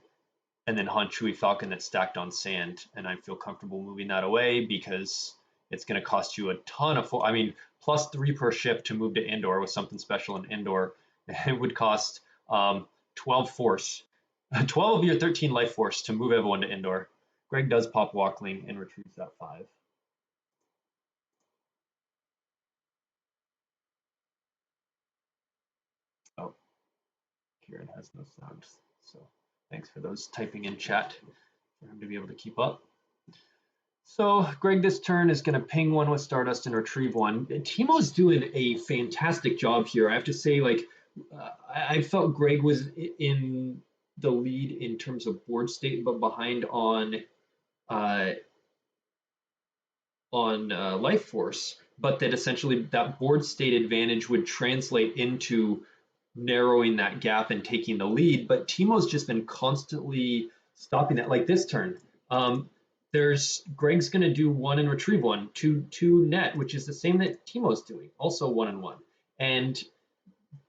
and then Han Chewie Falcon that's stacked on sand. And I feel comfortable moving that away because it's going to cost you a ton of, plus 3 per ship to move to Endor with something special in Endor. It would cost 12 force, 12 of your 13 life force to move everyone to Endor. Greg does pop Walkling and retrieves that 5. Oh, Kieran has no sound, so thanks for those typing in chat for him to be able to keep up. So Greg this turn is going to ping 1 with Stardust and retrieve 1. Timo's doing a fantastic job here. I have to say, I felt Greg was in the lead in terms of board state, but behind on life force. But that essentially that board state advantage would translate into narrowing that gap and taking the lead. But Timo's just been constantly stopping that. Like this turn, Greg's going to do 1 and retrieve 1, 2 net, which is the same that Timo's doing, also 1 and 1. And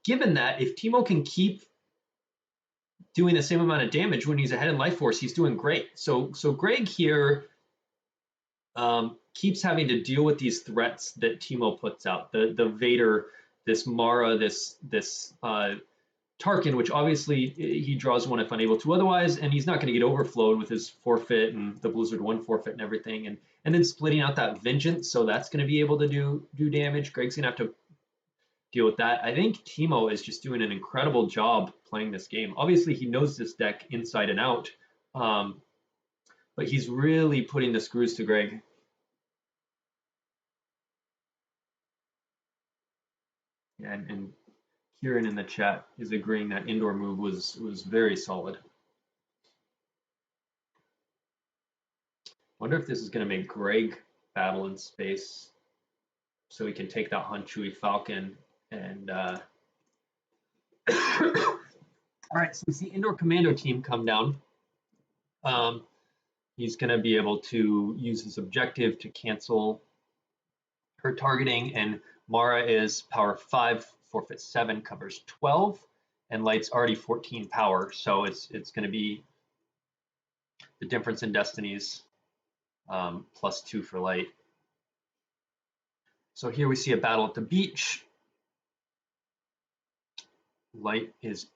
given that, if Timo can keep doing the same amount of damage when he's ahead in life force, he's doing great. So Greg here keeps having to deal with these threats that Timo puts out. The Vader, this Mara, this Tarkin, which obviously he draws 1 if unable to otherwise, and he's not going to get overflowed with his forfeit and the Blizzard 1 forfeit and everything, and then splitting out that Vengeance, so that's going to be able to do damage. Greg's going to have to deal with that. I think Timo is just doing an incredible job playing this game. Obviously, he knows this deck inside and out, but he's really putting the screws to Greg. Yeah, and Kieran in the chat is agreeing that indoor move was very solid. Wonder if this is going to make Greg battle in space so he can take that Han Chewie Falcon and all right, so we see indoor commando team come down. He's going to be able to use his objective to cancel her targeting, and Mara is power 5, forfeit 7, covers 12, and Light's already 14 power, so it's going to be the difference in destinies, +2 for Light. So here we see a battle at the beach. Light is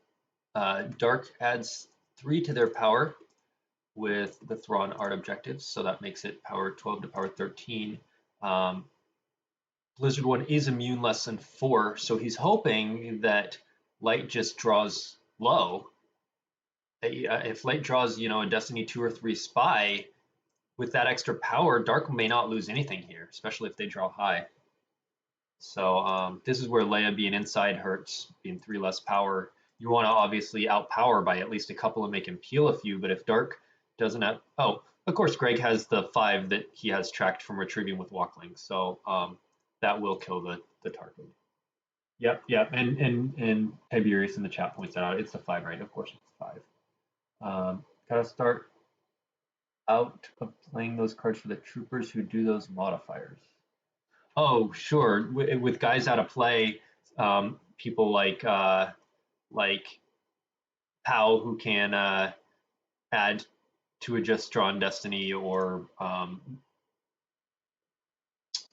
Dark adds 3 to their power with the Thrawn art objectives, so that makes it power 12 to power 13. Blizzard One is immune less than 4, so he's hoping that Light just draws low. If Light draws, a Destiny 2 or 3 spy, with that extra power, Dark may not lose anything here, especially if they draw high. So this is where Leia being inside hurts, being 3 less power. You want to obviously outpower by at least a couple and make him peel a few, but if Dark doesn't have, oh, of course Greg has the 5 that he has tracked from retrieving with Walkling, so that will kill the target. Yep, and Tiberius in the chat points that out. It's the 5, right? Of course it's 5. Gotta start out of playing those cards for the troopers who do those modifiers. Oh, sure. With guys out of play, people like Pow who can add to a just drawn destiny, or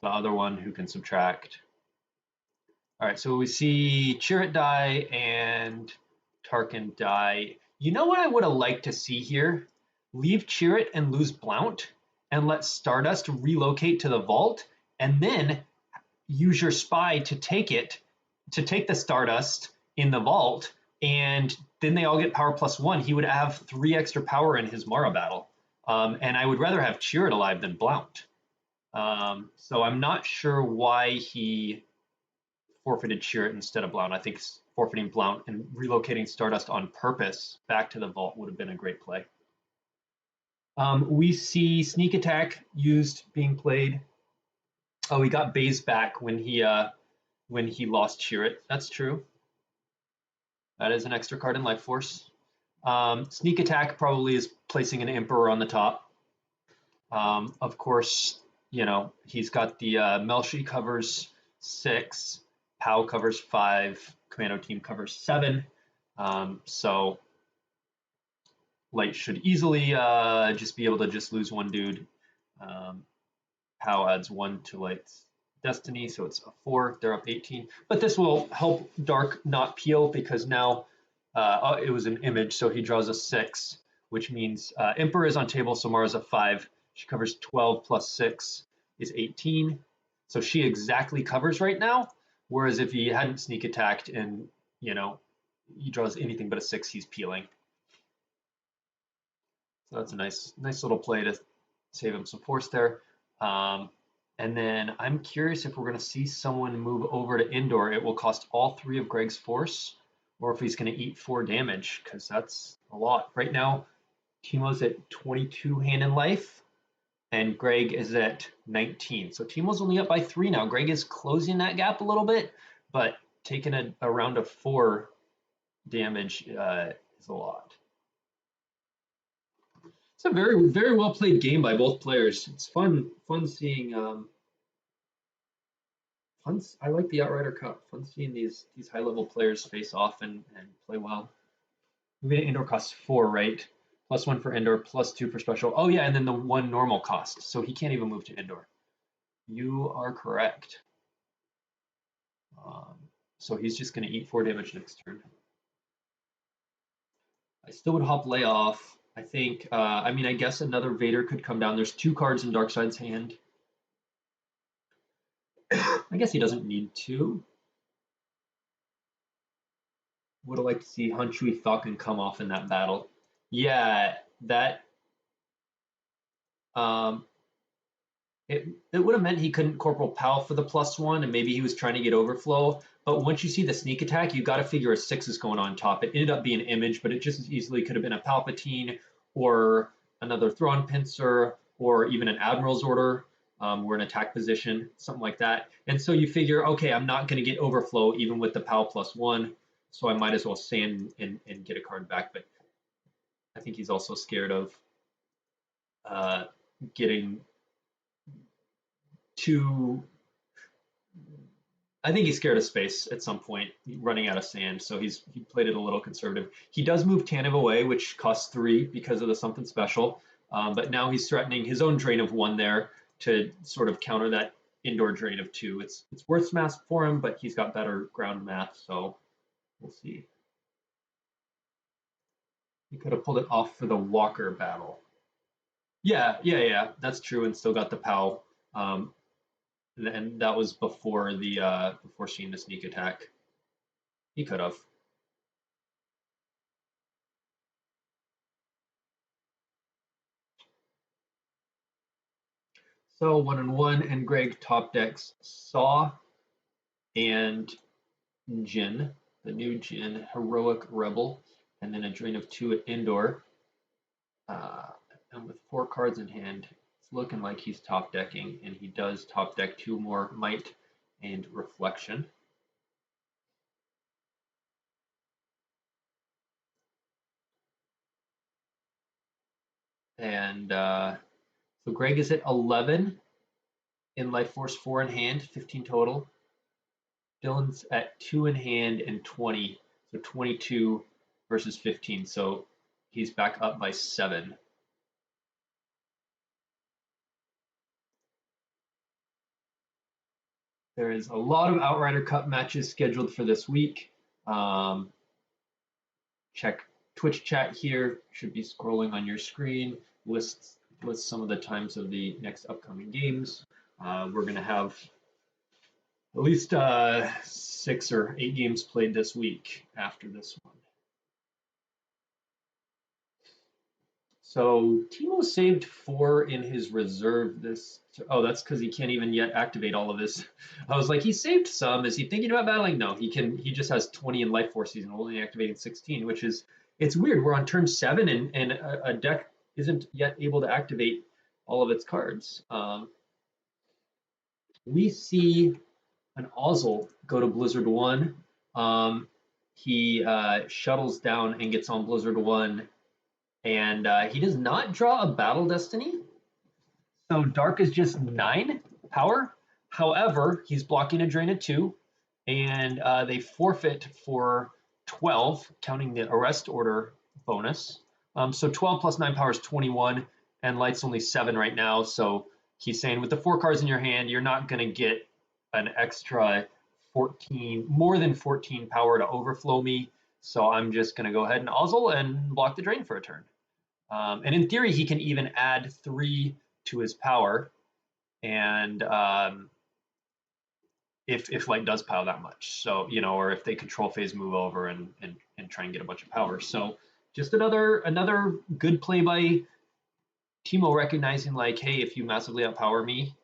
the other one who can subtract. All right, so we see Chirrut die and Tarkin die. You know what I would have liked to see here? Leave Chirrut and lose Blount, and let Stardust relocate to the vault, and then use your spy to take the Stardust in the vault, and then they all get power +1. He would have 3 extra power in his Mara battle. And I would rather have Chirrut alive than Blount. So I'm not sure why he forfeited Chirrut instead of Blount. I think forfeiting Blount and relocating Stardust on purpose back to the vault would have been a great play. We see Sneak Attack being played. Oh, he got Baze back when he lost Chirrut. That's true. That is an extra card in Life Force. Sneak Attack probably is placing an Emperor on the top. Of course, he's got the Melshi covers 6, POW covers 5, Commando Team covers 7. So Light should easily just be able to just lose one dude. POW adds 1 to Light's Destiny, so it's a 4. They're up 18. But this will help Dark not peel, because now it was an image, so he draws a 6, which means Emperor is on table, so Mara's a 5. She covers 12 plus 6 is 18. So she exactly covers right now. Whereas if he hadn't sneak attacked and, he draws anything but a 6, he's peeling. So that's a nice little play to save him some force there. And then I'm curious if we're going to see someone move over to indoor. It will cost all 3 of Greg's force, or if he's going to eat 4 damage, because that's a lot. Right now, Timo's at 22 hand in life, and Greg is at 19. So Timo's only up by 3 now. Greg is closing that gap a little bit, but taking a round of 4 damage is a lot. It's a very, very well played game by both players. It's fun seeing. I like the Outrider Cup. Fun seeing these high level players face off and play well. Moving to indoor costs 4, right? +1 for indoor, +2 for special. Oh yeah, and then the 1 normal cost. So he can't even move to indoor. You are correct. So he's just going to eat 4 damage next turn. I still would hop Lay off. I think, I guess another Vader could come down. There's 2 cards in Darkseid's hand. I guess he doesn't need to. Would have liked to see Han Chewie Falcon come off in that battle. Yeah, that It would have meant he couldn't Corporal Pal for the +1, and maybe he was trying to get overflow. But once you see the sneak attack, you got to figure a 6 is going on top. It ended up being Image, but it just as easily could have been a Palpatine or another Thrawn Pincer or even an Admiral's Order or an attack position, something like that. And so you figure, okay, I'm not going to get overflow even with the Pal +1, so I might as well sand and get a card back. But I think he's also scared of uh, getting too. I think he's scared of space at some point, running out of sand. So he played it a little conservative. He does move Tanev away, which costs 3 because of the something special. But now he's threatening his own drain of 1 there to sort of counter that indoor drain of 2. It's worth math for him, but he's got better ground math, so we'll see. He could have pulled it off for the Walker battle. Yeah, that's true, and still got the POW. And that was before before seeing the sneak attack. He could have. So 1-1, and Greg top decks Saw and Jin, the new Jin, Heroic Rebel, and then a drain of 2 at indoor. And with 4 cards in hand, it's looking like he's top decking, and he does top deck 2 more Might and Reflection. And so Greg is at 11 in Life Force 4 in hand, 15 total. Dylan's at 2 in hand and 20, so 22 versus 15. So he's back up by 7. There is a lot of Outrider Cup matches scheduled for this week. Check Twitch chat here. Should be scrolling on your screen. Lists some of the times of the next upcoming games. We're going to have at least 6 or 8 games played this week after this one. So Timo saved 4 in his reserve this. Oh, that's because he can't even yet activate all of his. I was like, he saved some. Is he thinking about battling? No, he can. He just has 20 in Life Force. He's only activating 16, which is it's weird. We're on turn 7 and a deck isn't yet able to activate all of its cards. We see an Ozzel go to Blizzard 1. He shuttles down and gets on Blizzard 1. And he does not draw a Battle Destiny. So Dark is just 9 power. However, he's blocking a drain of 2. And they forfeit for 12, counting the Arrest Order bonus. So 12 plus 9 power is 21. And Light's only 7 right now. So he's saying with the 4 cards in your hand, you're not going to get an extra 14, more than 14 power to overflow me. So I'm just going to go ahead and Ozzel and block the drain for a turn. And in theory, he can even add 3 to his power, and if Light does pile that much, so or if they control phase move over and try and get a bunch of power. So just another good play by Timo, recognizing like, hey, if you massively outpower me,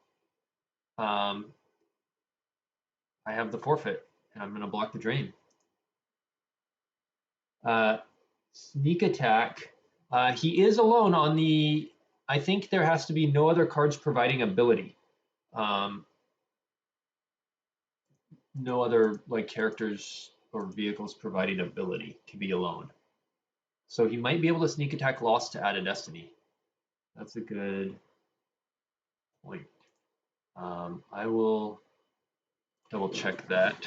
I have the forfeit, and I'm going to block the drain. Sneak attack. He is alone on the. I think there has to be no other cards providing ability. No other like characters or vehicles providing ability to be alone. So he might be able to sneak attack Lost to add a Destiny. That's a good point. I will double check that.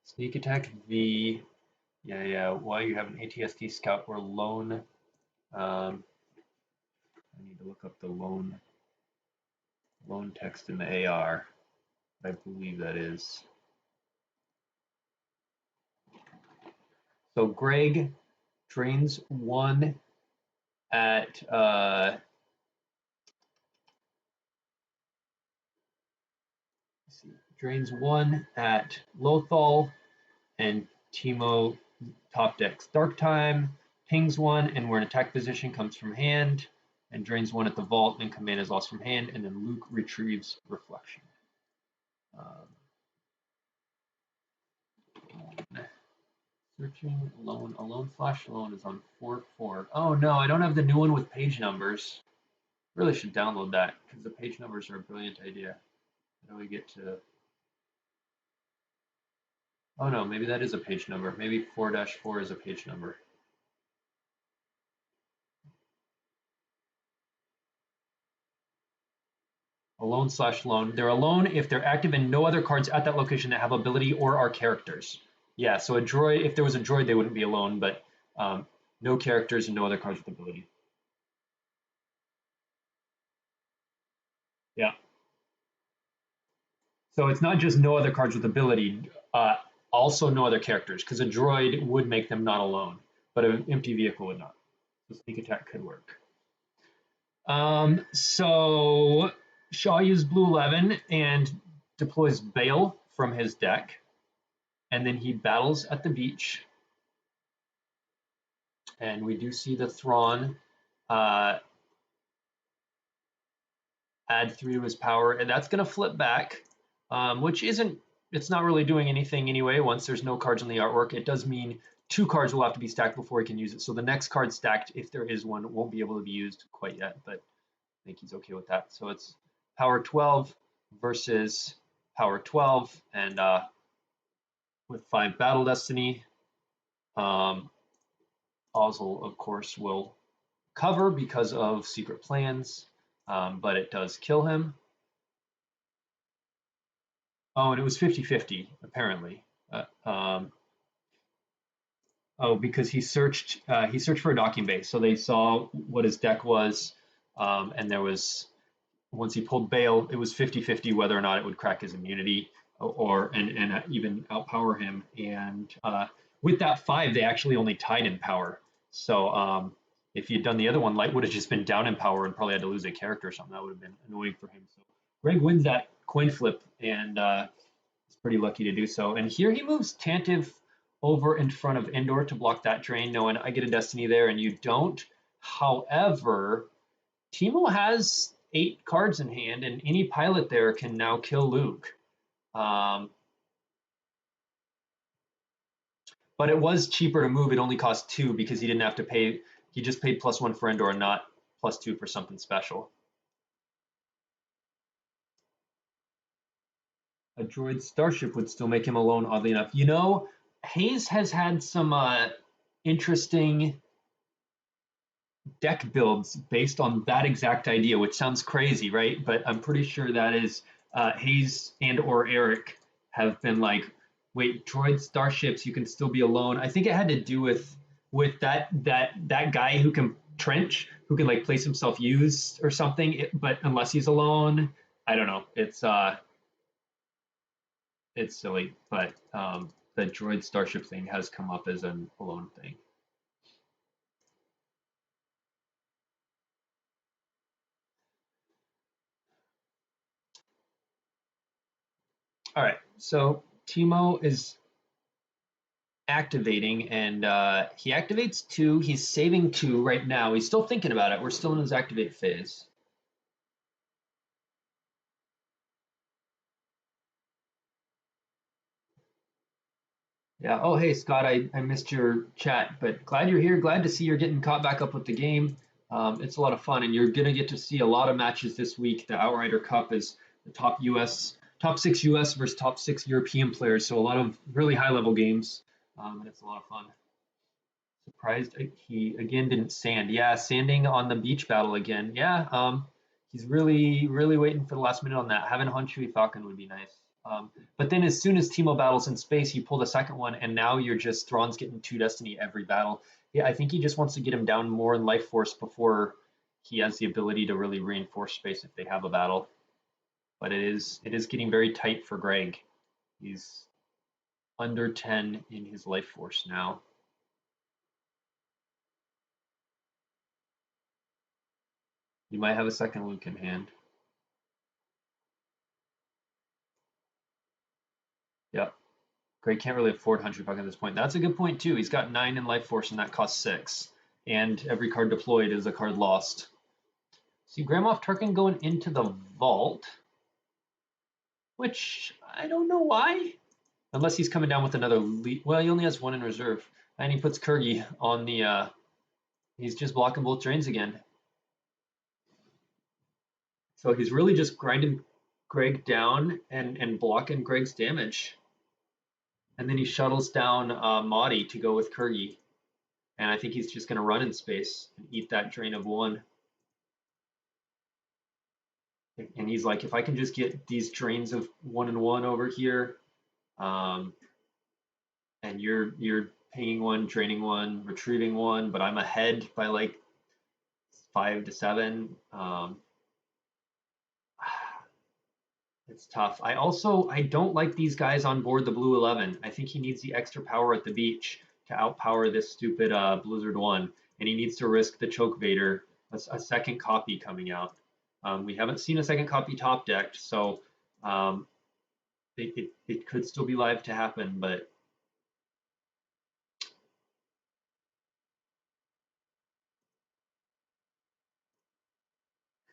Sneak attack V. Yeah. While you have an ATST scout or lone. I need to look up the lone text in the AR. I believe that is. So Greg drains 1 at drains 1 at Lothal, and Timo top decks Dark Time, pings one, and we're in attack position, comes from hand, and drains one at the vault, and command is lost from hand, and then Luke retrieves reflection. Searching alone slash alone is on 4-4. Oh no, I don't have the new one with page numbers. Really should download that because the page numbers are a brilliant idea. How do we get to? Oh no, maybe that is a page number. Maybe 4-4 is a page number. Alone slash lone. They're alone if they're active and no other cards at that location that have ability or are characters. Yeah, so a droid, if there was a droid, they wouldn't be alone, but no characters and no other cards with ability. Yeah. So it's not just no other cards with ability, also no other characters, because a droid would make them not alone, but an empty vehicle would not. So sneak attack could work. So Shaw used blue 11 and deploys Bale from his deck, and then he battles at the beach. And we do see the Thrawn add 3 to his power, and that's going to flip back, which isn't, it's not really doing anything anyway. Once there's no cards in the artwork, it does mean 2 cards will have to be stacked before he can use it. So the next card stacked, if there is one, won't be able to be used quite yet, but I think he's okay with that. So it's power 12 versus power 12, and with 5 battle destiny, Ozzel, of course, will cover because of secret plans, but it does kill him. Oh, and it was 50-50, apparently. Oh, because he searched for a docking base, so they saw what his deck was, and there was, once he pulled Bale, it was 50-50 whether or not it would crack his immunity and even outpower him. And with that 5, they actually only tied in power. So if he'd done the other one, Light would have just been down in power and probably had to lose a character or something. That would have been annoying for him. So Greg wins that coin flip, and he's pretty lucky to do so. And here he moves Tantive over in front of Endor to block that drain, knowing I get a Destiny there and you don't. However, Timo has 8 cards in hand, and any pilot there can now kill Luke. But it was cheaper to move. It only cost 2 because he didn't have to pay. He just paid +1 for Endor, not +2 for something special. A droid starship would still make him alone, oddly enough. You know, Hayes has had some interesting deck builds based on that exact idea, which sounds crazy, right? But I'm pretty sure that is Hayes and or Eric have been like, wait, droid starships, you can still be alone. I think it had to do with that guy who can trench, who can like place himself used or something, but unless he's alone, I don't know. It's silly, but the droid starship thing has come up as an alone thing. All right, so Timo is activating, and he activates 2. He's saving 2 right now. He's still thinking about it. We're still in his activate phase. Yeah. Oh, hey, Scott, I missed your chat, but glad you're here. Glad to see you're getting caught back up with the game. It's a lot of fun, and you're going to get to see a lot of matches this week. The Outrider Cup is the top 6 US versus top 6 European players, so a lot of really high-level games, and it's a lot of fun. Surprised he again didn't sand. Yeah, sanding on the beach battle again. Yeah, he's really waiting for the last minute on that. Having a Hunshui Falcon would be nice. But then as soon as Timo battles in space, you pull the second one, and now you're just Thrawn's getting 2 Destiny every battle. Yeah, I think he just wants to get him down more in life force before he has the ability to really reinforce space if they have a battle. But it is getting very tight for Greg. He's under 10 in his life force now. You might have a second Luke in hand. Yep. Greg can't really afford Hunshui Falcon at this point. That's a good point too. He's got 9 in life force, and that costs 6. and every card deployed is a card lost. See Grand Moff Tarkin going into the vault, which I don't know why. Unless he's coming down with another lead. Well, he only has one in reserve. And he puts Kurgi on the, he's just blocking both drains again. So he's really just grinding Greg down and blocking Greg's damage. And then he shuttles down Mahdi to go with Kurgi. And I think he's just going to run in space and eat that drain of one. And he's like, if I can just get these drains of 1 and 1 over here, and you're pinging one, draining one, retrieving one, but I'm ahead by like 5 to 7. It's tough. I don't like these guys on board the Blue 11. I think he needs the extra power at the beach to outpower this stupid Blizzard 1, and he needs to risk the Choke Vader, a second copy coming out. We haven't seen a second copy top decked, so it could still be live to happen, but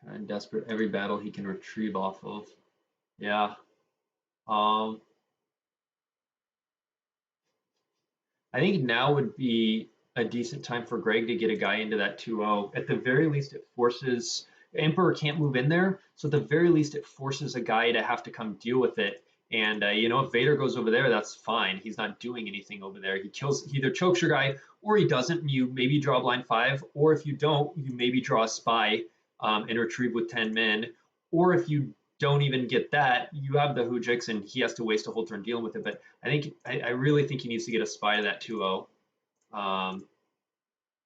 kind of desperate every battle he can retrieve off of. Yeah. I think now would be a decent time for Greg to get a guy into that 2-0. At the very least, it forces Emperor can't move in there, so at the very least, it forces a guy to have to come deal with it. And if Vader goes over there, that's fine. He's not doing anything over there. He either chokes your guy or he doesn't. And you maybe draw blind 5, or if you don't, you maybe draw a spy and retrieve with 10 men. Or if you don't even get that, you have the Hujix and he has to waste a whole turn dealing with it. But I really think he needs to get a spy to that 2-0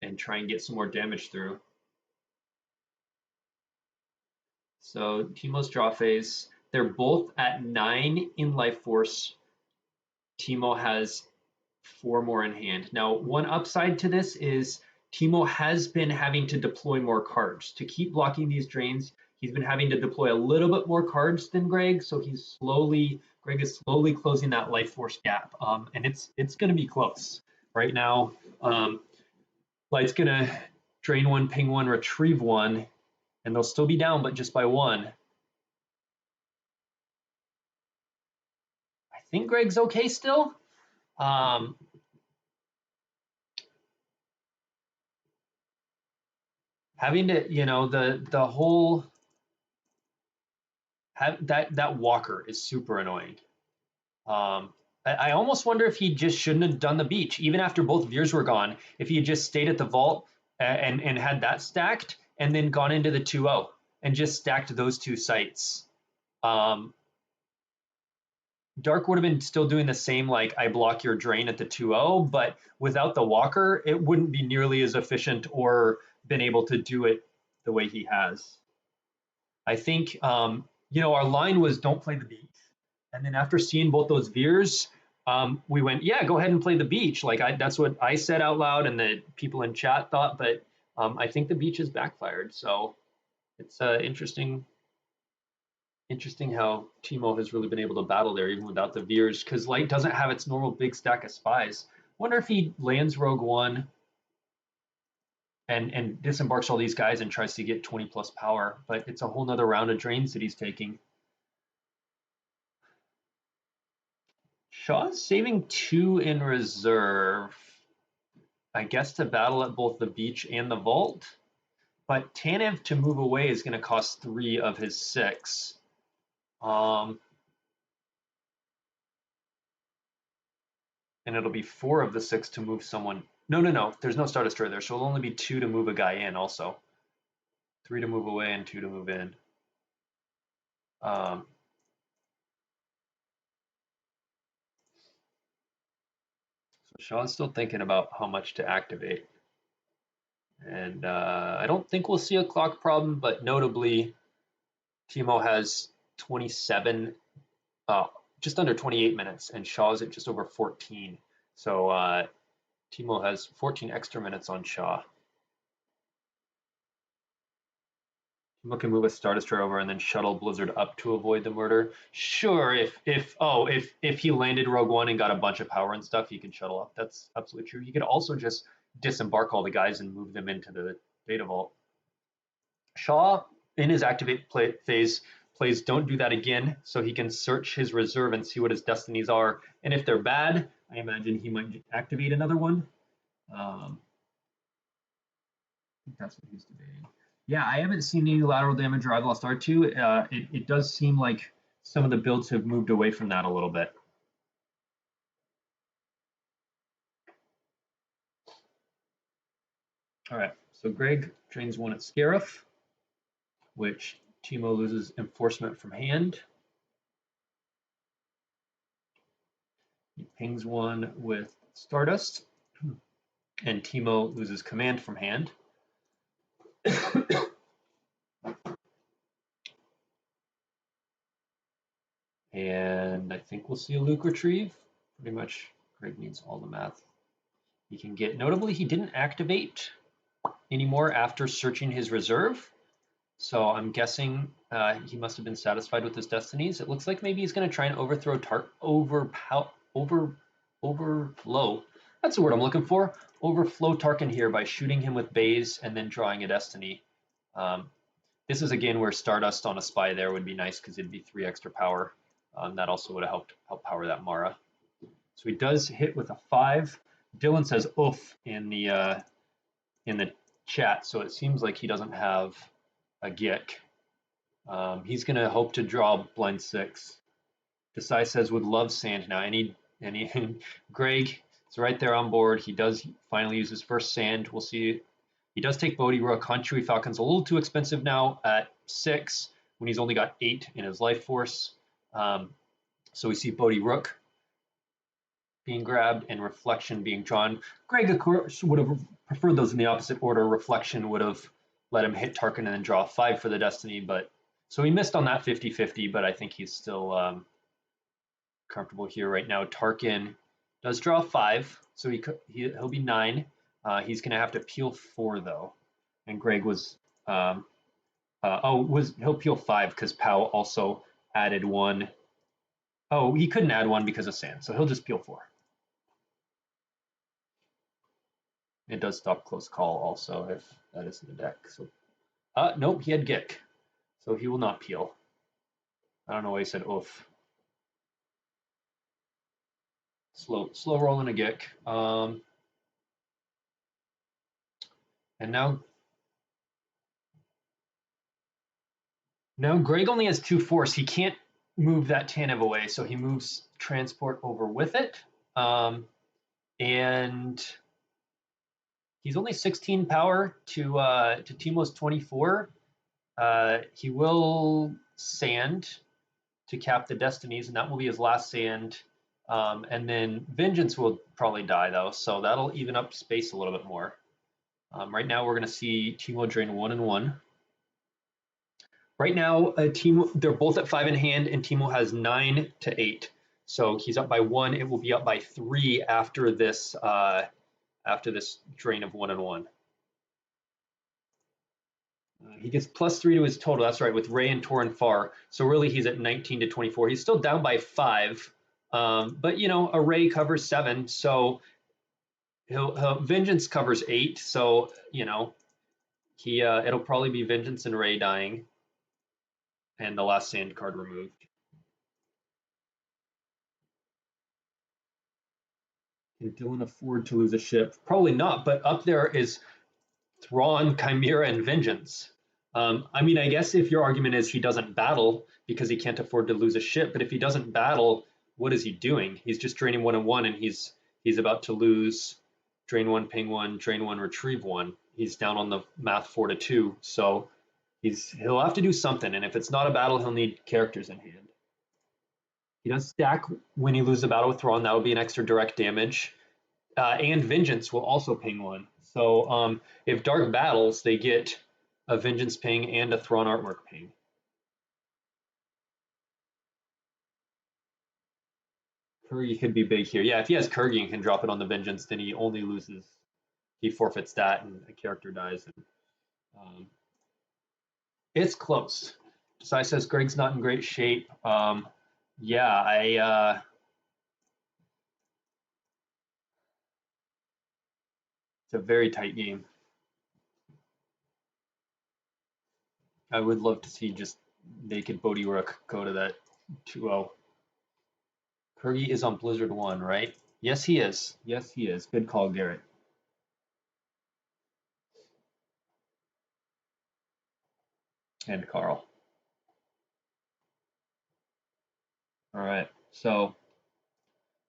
and try and get some more damage through. So Timo's draw phase. They're both at 9 in life force. Timo has 4 more in hand. Now, one upside to this is Timo has been having to deploy more cards. To keep blocking these drains, he's been having to deploy a little bit more cards than Greg, so Greg is slowly closing that life force gap, and it's going to be close. Right now, Light's going to drain 1, ping 1, retrieve 1, and they'll still be down, but just by 1. I think Greg's okay still. Having to, the whole that walker is super annoying. I almost wonder if he just shouldn't have done the beach, even after both Veers were gone. If he had just stayed at the vault and had that stacked, and then gone into the 2-0 and just stacked those 2 sites. Dark would have been still doing the same, like I block your drain at the 2-0, but without the walker, it wouldn't be nearly as efficient or been able to do it the way he has. I think, our line was don't play the beach. And then after seeing both those Veers, we went, yeah, go ahead and play the beach. Like that's what I said out loud and the people in chat thought, but I think the beach has backfired. So it's interesting how Timo has really been able to battle there even without the Veers, because Light doesn't have its normal big stack of spies. Wonder if he lands Rogue One and disembarks all these guys and tries to get 20 plus power, but it's a whole nother round of drains that he's taking. Shaw's saving 2 in reserve, I guess, to battle at both the beach and the vault, but Tanev to move away is going to cost 3 of his 6. And it'll be 4 of the 6 to move someone. No. There's no Star Destroyer there, so it'll only be 2 to move a guy in also. 3 to move away and 2 to move in. So Shaw's still thinking about how much to activate. And I don't think we'll see a clock problem, but notably, Timo has 27, just under 28 minutes, and Shaw's at just over 14. So Timo has 14 extra minutes on Shaw. Timo can move a Star Destroyer over and then shuttle Blizzard up to avoid the murder. Sure, if he landed Rogue One and got a bunch of power and stuff, he can shuttle up. That's absolutely true. He could also just disembark all the guys and move them into the data vault. Shaw, in his activate phase, plays don't do that again, so he can search his reserve and see what his destinies are. And if they're bad, I imagine he might activate another one. I think that's what he's debating. Yeah, I haven't seen any lateral damage or I've lost R2. It does seem like some of the builds have moved away from that a little bit. All right, so Greg drains one at Scarif, which Timo loses enforcement from hand. He pings one with Stardust, and Timo loses command from hand. And I think we'll see a Luke retrieve. Pretty much, Greg needs all the math he can get. Notably, he didn't activate anymore after searching his reserve. So I'm guessing he must have been satisfied with his destinies. It looks like maybe he's going to try and overthrow overflow. That's the word I'm looking for. Overflow Tarkin here by shooting him with bays and then drawing a destiny. This is again where Stardust on a spy there would be nice because it'd be 3 extra power. That also would have helped power that Mara. So he does hit with a 5. Dylan says oof in the chat, so it seems like he doesn't have a Gick. He's going to hope to draw blind 6. Desai says would love sand now. Any Greg is right there on board. He does finally use his first sand. We'll see. He does take Bodhi Rook. Han Chewie Falcon's a little too expensive now at 6 when he's only got 8 in his life force. So we see Bodhi Rook being grabbed and Reflection being drawn. Greg, of course, would have preferred those in the opposite order. Reflection would have let him hit Tarkin and then draw 5 for the Destiny, but so he missed on that 50-50, but I think he's still comfortable here right now. Tarkin does draw 5, so he'll be 9. He's going to have to peel 4 though, and Greg was he'll peel 5 because Pow also added 1. Oh, he couldn't add 1 because of sand, so he'll just peel 4. It does stop close call also if that is in the deck. So, nope, he had Gick, so he will not peel. I don't know why he said oof. Slow rolling a Gick. And now Greg only has 2 force. He can't move that Tanev away, so he moves transport over with it. And he's only 16 power to Timo's 24. He will sand to cap the Destinies, and that will be his last sand. And then Vengeance will probably die though, so that'll even up space a little bit more. Right now we're going to see Timo drain 1 and 1. Right now, Timo, they're both at 5 in hand, and Timo has 9 to 8. So he's up by 1. It will be up by 3 after this drain of 1 and 1. He gets +3 to his total. That's right, with Ray and Tor and Far. So really, he's at 19 to 24. He's still down by 5, but you know, a Ray covers 7, so Vengeance covers 8. So you know, it'll probably be Vengeance and Ray dying, and the last sand card removed. Can Dylan afford to lose a ship? Probably not, but up there is Thrawn, Chimera, and Vengeance. I mean, I guess if your argument is he doesn't battle because he can't afford to lose a ship, but if he doesn't battle, what is he doing? He's just draining 1 and 1, and he's about to lose drain 1, ping 1, drain 1, retrieve 1. He's down on the math 4 to 2, so he'll have to do something, and if it's not a battle, he'll need characters in hand. He does stack when he loses a battle with Thrawn. That would be an extra direct damage. And Vengeance will also ping 1. So if Dark battles, they get a Vengeance ping and a Thrawn artwork ping. Kurgi could be big here. Yeah, if he has Kurgi and can drop it on the Vengeance, then he only loses. He forfeits that, and a character dies. And, it's close. Desai says Greg's not in great shape. Yeah, It's a very tight game. I would love to see just naked Bodhi Rook go to that 2-0. Kurgi is on Blizzard 1, right? Yes, he is. Yes, he is. Good call, Garrett. And Carl. All right, so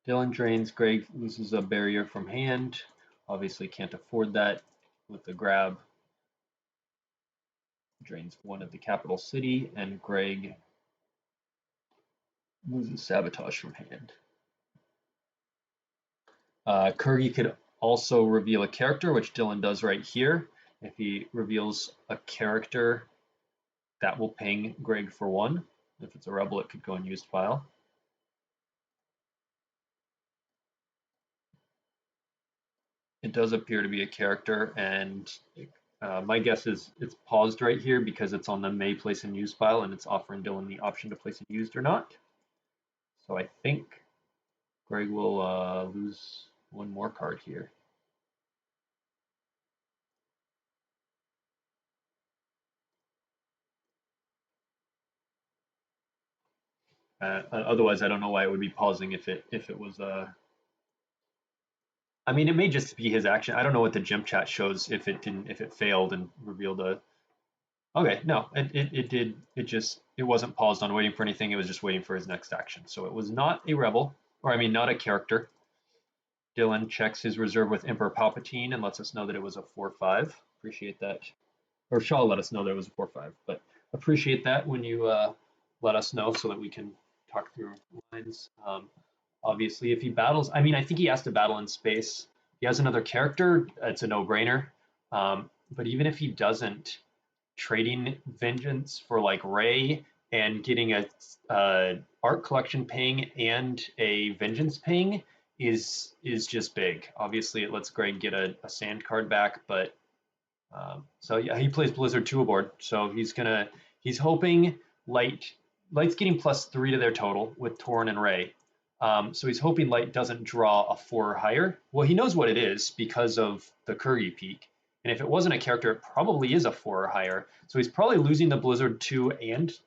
Dylan drains, Greg loses a barrier from hand. Obviously can't afford that with the grab. Drains one of the capital city, and Greg loses sabotage from hand. Kurgi could also reveal a character, which Dylan does right here. If he reveals a character, that will ping Greg for 1. If it's a rebel, it could go in used file. It does appear to be a character, and my guess is it's paused right here because it's on the may place in used file, and it's offering Dylan the option to place in used or not. So I think Greg will lose one more card here. Otherwise, I don't know why it would be pausing if it was I mean, it may just be his action. I don't know what the gym chat shows if it failed and revealed a. Okay, no, it wasn't paused on waiting for anything. It was just waiting for his next action. So it was not a rebel, or I mean, not a character. Dylan checks his reserve with Emperor Palpatine and lets us know that it was a 4/5. Appreciate that. Or Shaw let us know that it was a 4/5, but appreciate that when you let us know so that we can talk through lines. Obviously, if he battles, I mean, I think he has to battle in space. If he has another character, it's a no-brainer. But even if he doesn't, trading Vengeance for like Rey and getting a art collection ping and a Vengeance ping is just big. Obviously, it lets Greg get a sand card back, but so yeah, he plays Blizzard 2 aboard. So he's hoping Light's getting +3 to their total with Thrawn and Rey. So he's hoping Light doesn't draw a 4 or higher. Well, he knows what it is because of the Kurgi peak. And if it wasn't a character, it probably is a 4 or higher. So he's probably losing the Blizzard 2 and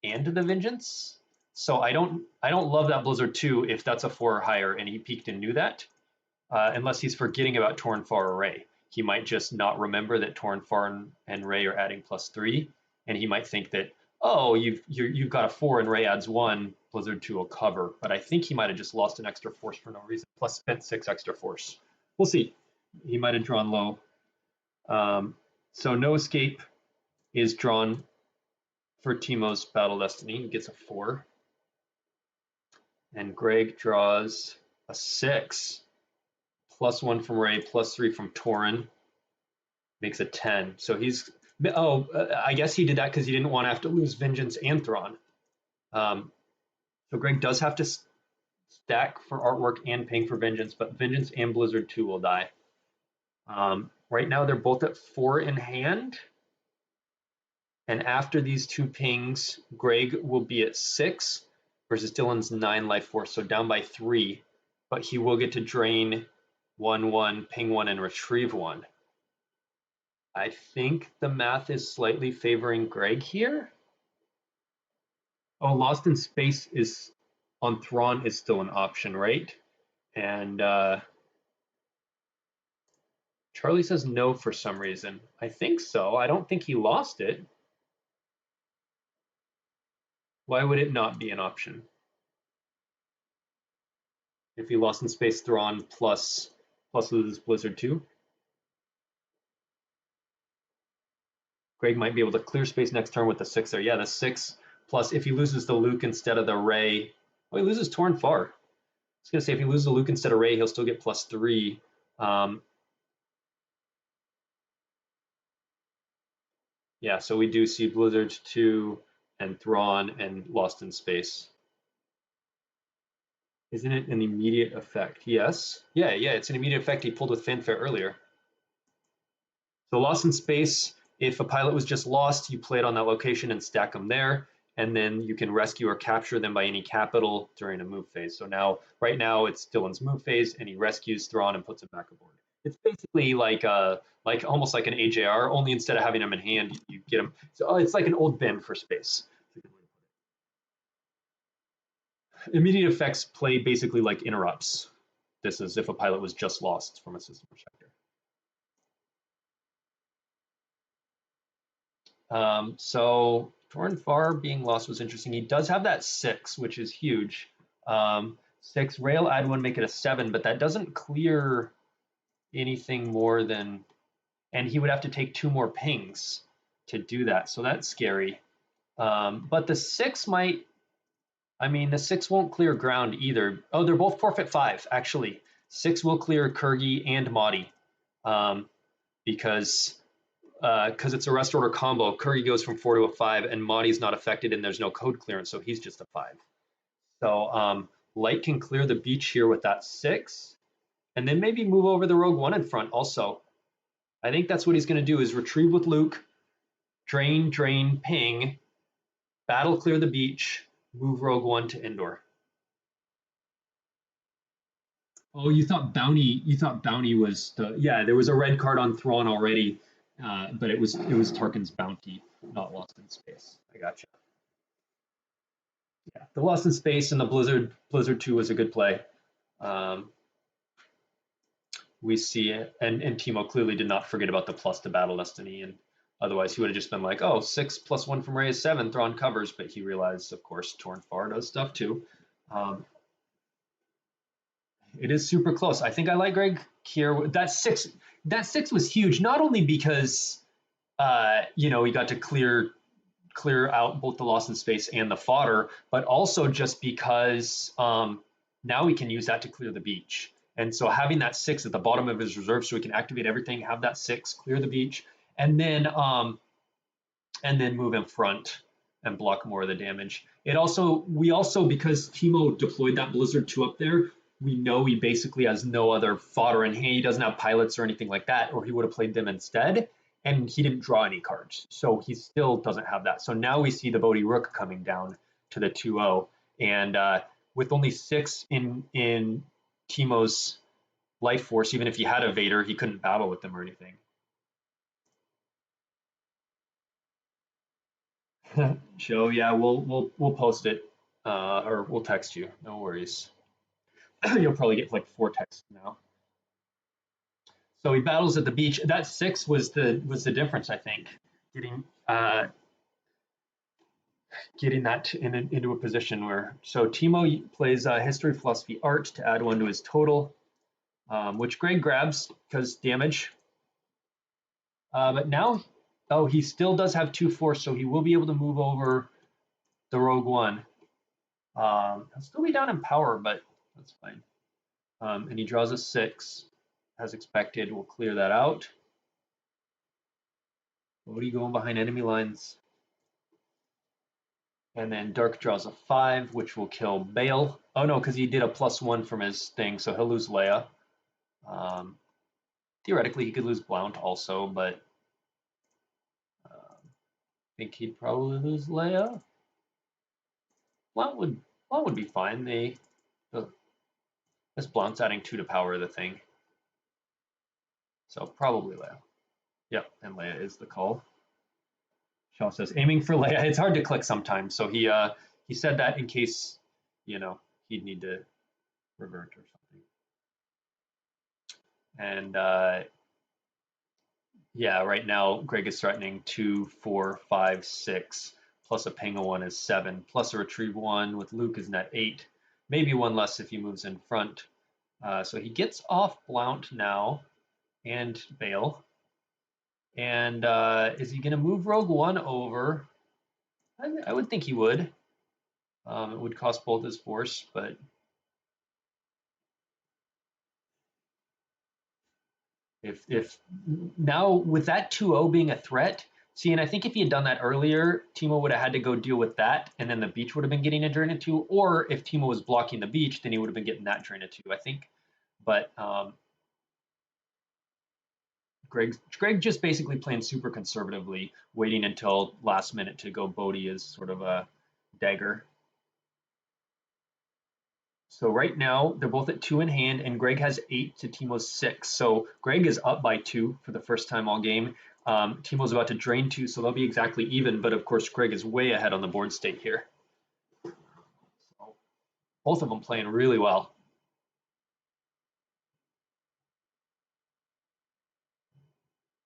the Vengeance. So I don't love that Blizzard 2 if that's a 4 or higher and he peaked and knew that. Unless he's forgetting about Torn Far or Rey. He might just not remember that Torn Far and Rey are adding +3, and he might think that, oh, you've got a 4 and Rey adds 1, Blizzard 2 will cover. But I think he might have just lost an extra force for no reason, plus spent 6 extra force. We'll see. He might have drawn low. So no escape is drawn for Timo's Battle Destiny. He gets a 4. And Greg draws a 6. +1 from Rey, +3 from Torrin, makes a 10. So he's, I guess he did that because he didn't want to have to lose Vengeance and Thrawn. So Greg does have to stack for artwork and paying for Vengeance, but Vengeance and Blizzard 2 will die. Right now they're both at 4 in hand. And after these 2 pings, Greg will be at 6 versus Dylan's 9 life force, so down by 3. But he will get to drain 1/1, ping 1, and retrieve 1. I think the math is slightly favoring Greg here. Oh, Lost in Space is on Thrawn is still an option, right? And Charlie says no for some reason. I think so. I don't think he lost it. Why would it not be an option? If he lost in space Thrawn plus loses Blizzard 2. Greg might be able to clear space next turn with the 6 there. Yeah, the 6 plus if he loses the Luke instead of the Rey. Oh, he loses Torn Far. I was going to say if he loses the Luke instead of Rey, he'll still get +3. Yeah, so we do see Blizzard 2 and Thrawn and Lost in Space. Isn't it an immediate effect? Yes. Yeah, it's an immediate effect he pulled with Fanfare earlier. So Lost in Space, if a pilot was just lost, you play it on that location and stack them there, and then you can rescue or capture them by any capital during a move phase. So now, right now, it's Dylan's move phase, and he rescues Thrawn and puts him back aboard. It's basically like almost like an AJR, only instead of having them in hand, you get them. So it's like an old bin for space. Immediate effects play basically like interrupts. This is if a pilot was just lost from a system perspective. So Torn Far being lost was interesting. He does have that 6, which is huge. 6 rail, add 1, make it a 7, but that doesn't clear anything more than, and he would have to take 2 more pings to do that. So that's scary. But the 6 might, I mean, the 6 won't clear ground either. Oh, they're both forfeit 5, actually. 6 will clear Kurgi and Mahdi because it's a rest order combo. Kurgi goes from 4 to a 5, and Mahdi's not affected, and there's no code clearance, so he's just a 5. So Light can clear the beach here with that 6, and then maybe move over the Rogue One in front also. I think that's what he's going to do, is retrieve with Luke, drain, ping, battle clear the beach, move Rogue One to indoor. Oh, you thought Bounty? You thought Bounty was the? Yeah, there was a red card on Thrawn already, but it was Tarkin's Bounty, not Lost in Space. I gotcha. Yeah, the Lost in Space and the Blizzard 2 was a good play. We see it, and Timo clearly did not forget about the plus to Battle Destiny, and otherwise he would have just been like, oh, 6 plus 1 from Ray is 7, Thrawn covers, but he realized, of course, Torn Far does stuff too. It is super close. I think I like Greg here. That 6 was huge, not only because he got to clear out both the Lost in Space and the fodder, but also just because now we can use that to clear the beach. And so having that 6 at the bottom of his reserve, so he can activate everything, have that 6, clear the beach, and then move in front and block more of the damage. We also, because Timo deployed that Blizzard 2 up there, we know he basically has no other fodder in hand. He doesn't have pilots or anything like that, or he would have played them instead. And he didn't draw any cards, so he still doesn't have that. So now we see the Bodhi Rook coming down to the 2-0, and with only 6 in Timo's life force, even if he had a Vader, he couldn't battle with them or anything. Joe, yeah, we'll post it, or we'll text you. No worries. You'll probably get like 4 texts now. So he battles at the beach. That 6 was the difference, I think. Getting that into a position where, so Timo plays history, philosophy, art to add 1 to his total, which Greg grabs because damage. But now, oh, he still does have 2 force, so he will be able to move over the Rogue One. He'll still be down in power, but that's fine. And he draws a 6, as expected. We'll clear that out. Bodhi going behind enemy lines. And then Dark draws a 5, which will kill Bale. Oh no, because he did a +1 from his thing, so he'll lose Leia. Theoretically, he could lose Blount also, but I think he'd probably lose Leia. Blount would be fine. This Blount's adding 2 to power the thing, so probably Leia. Yep, and Leia is the call. Shaw says aiming for Leia. It's hard to click sometimes, so he said that in case he'd need to revert or something. And yeah, right now Greg is threatening 2, 4, 5, 6, plus a ping of 1 is 7, plus a retrieve 1 with Luke is net 8, maybe 1 less if he moves in front. So he gets off Blount now and Bale. And is he going to move Rogue One over? I would think he would. It would cost both his force, but if now with that 2-0 being a threat, see, and I think if he had done that earlier, Timo would have had to go deal with that, and then the beach would have been getting a drain of 2, or if Timo was blocking the beach, then he would have been getting that drain of 2, I think. But Greg just basically playing super conservatively, waiting until last minute to go Bodhi as sort of a dagger. So right now they're both at 2 in hand, and Greg has 8 to Timo's 6. So Greg is up by 2 for the first time all game. Timo's about to drain 2, so they'll be exactly even. But of course, Greg is way ahead on the board state here. So both of them playing really well.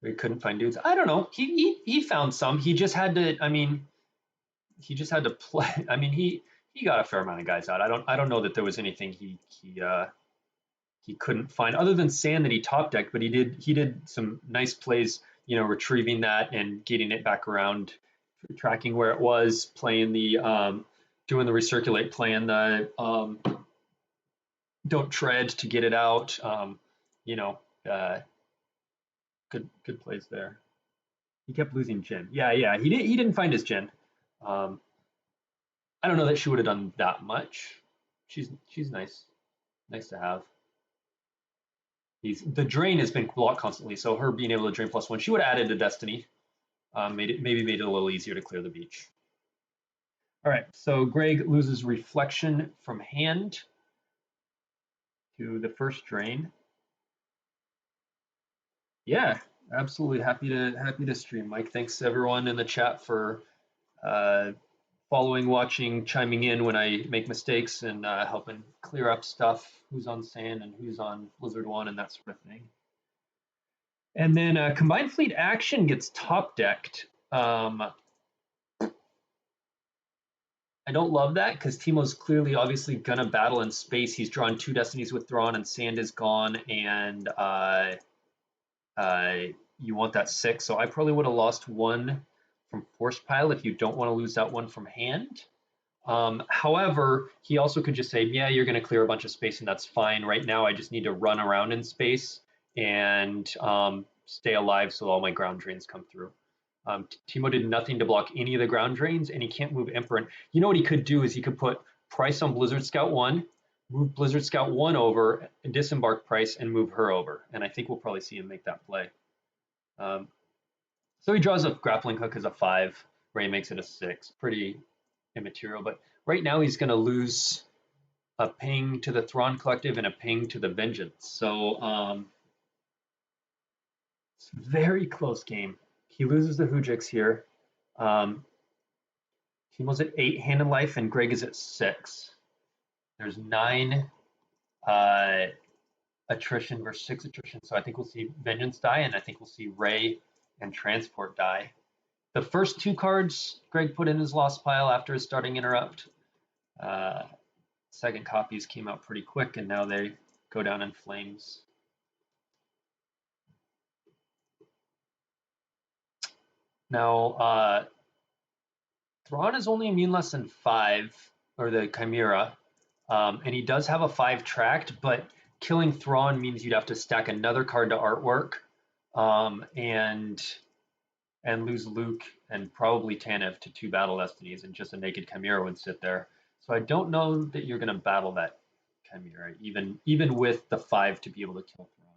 We couldn't find dudes. I don't know. He found some. He just had to. I mean, he just had to play. I mean, he got a fair amount of guys out. I don't know that there was anything he couldn't find other than sand that he top decked, but he did some nice plays, you know, retrieving that and getting it back around, tracking where it was, playing the doing the recirculate, playing the don't tread to get it out. You know, good plays there. He kept losing Jin. Yeah, he didn't find his Jin. I don't know that she would have done that much. She's nice to have. The drain has been blocked constantly, so her being able to drain +1, she would have added to Destiny. Maybe made it a little easier to clear the beach. All right, so Greg loses reflection from hand to the first drain. Yeah, absolutely happy to stream, Mike. Thanks everyone in the chat for following, watching, chiming in when I make mistakes, and helping clear up stuff, who's on sand and who's on Blizzard 1 and that sort of thing. And then Combined Fleet Action gets top decked. I don't love that because Timo's clearly obviously gonna battle in space. He's drawn 2 destinies with Thrawn and sand is gone, and you want that 6. So I probably would have lost 1 from Force Pile if you don't want to lose that 1 from hand. However, he also could just say, yeah, you're going to clear a bunch of space and that's fine. Right now, I just need to run around in space and stay alive so all my ground drains come through. Timo did nothing to block any of the ground drains, and he can't move Emperor. And you know what he could do is he could put Price on Blizzard Scout 1, move Blizzard Scout 1 over, and disembark Price and move her over. And I think we'll probably see him make that play. So he draws a grappling hook as a 5, Ray makes it a 6. Pretty immaterial, but right now he's going to lose a ping to the Thrawn Collective and a ping to the Vengeance. So it's a very close game. He loses the Hujix here. Timo's at 8 hand in life and Greg is at 6. There's 9 attrition versus 6 attrition. So I think we'll see Vengeance die, and I think we'll see Ray and Transport die. The first 2 cards Greg put in his lost pile after his starting interrupt. Second copies came out pretty quick, and now they go down in flames. Now, Thrawn is only immune less than 5, or the Chimera, and he does have a 5 tracked, but killing Thrawn means you'd have to stack another card to artwork, and lose Luke and probably Tanev to 2 battle destinies, and just a naked Chimera would sit there. So I don't know that you're going to battle that Chimera, even with the 5 to be able to kill Thrawn.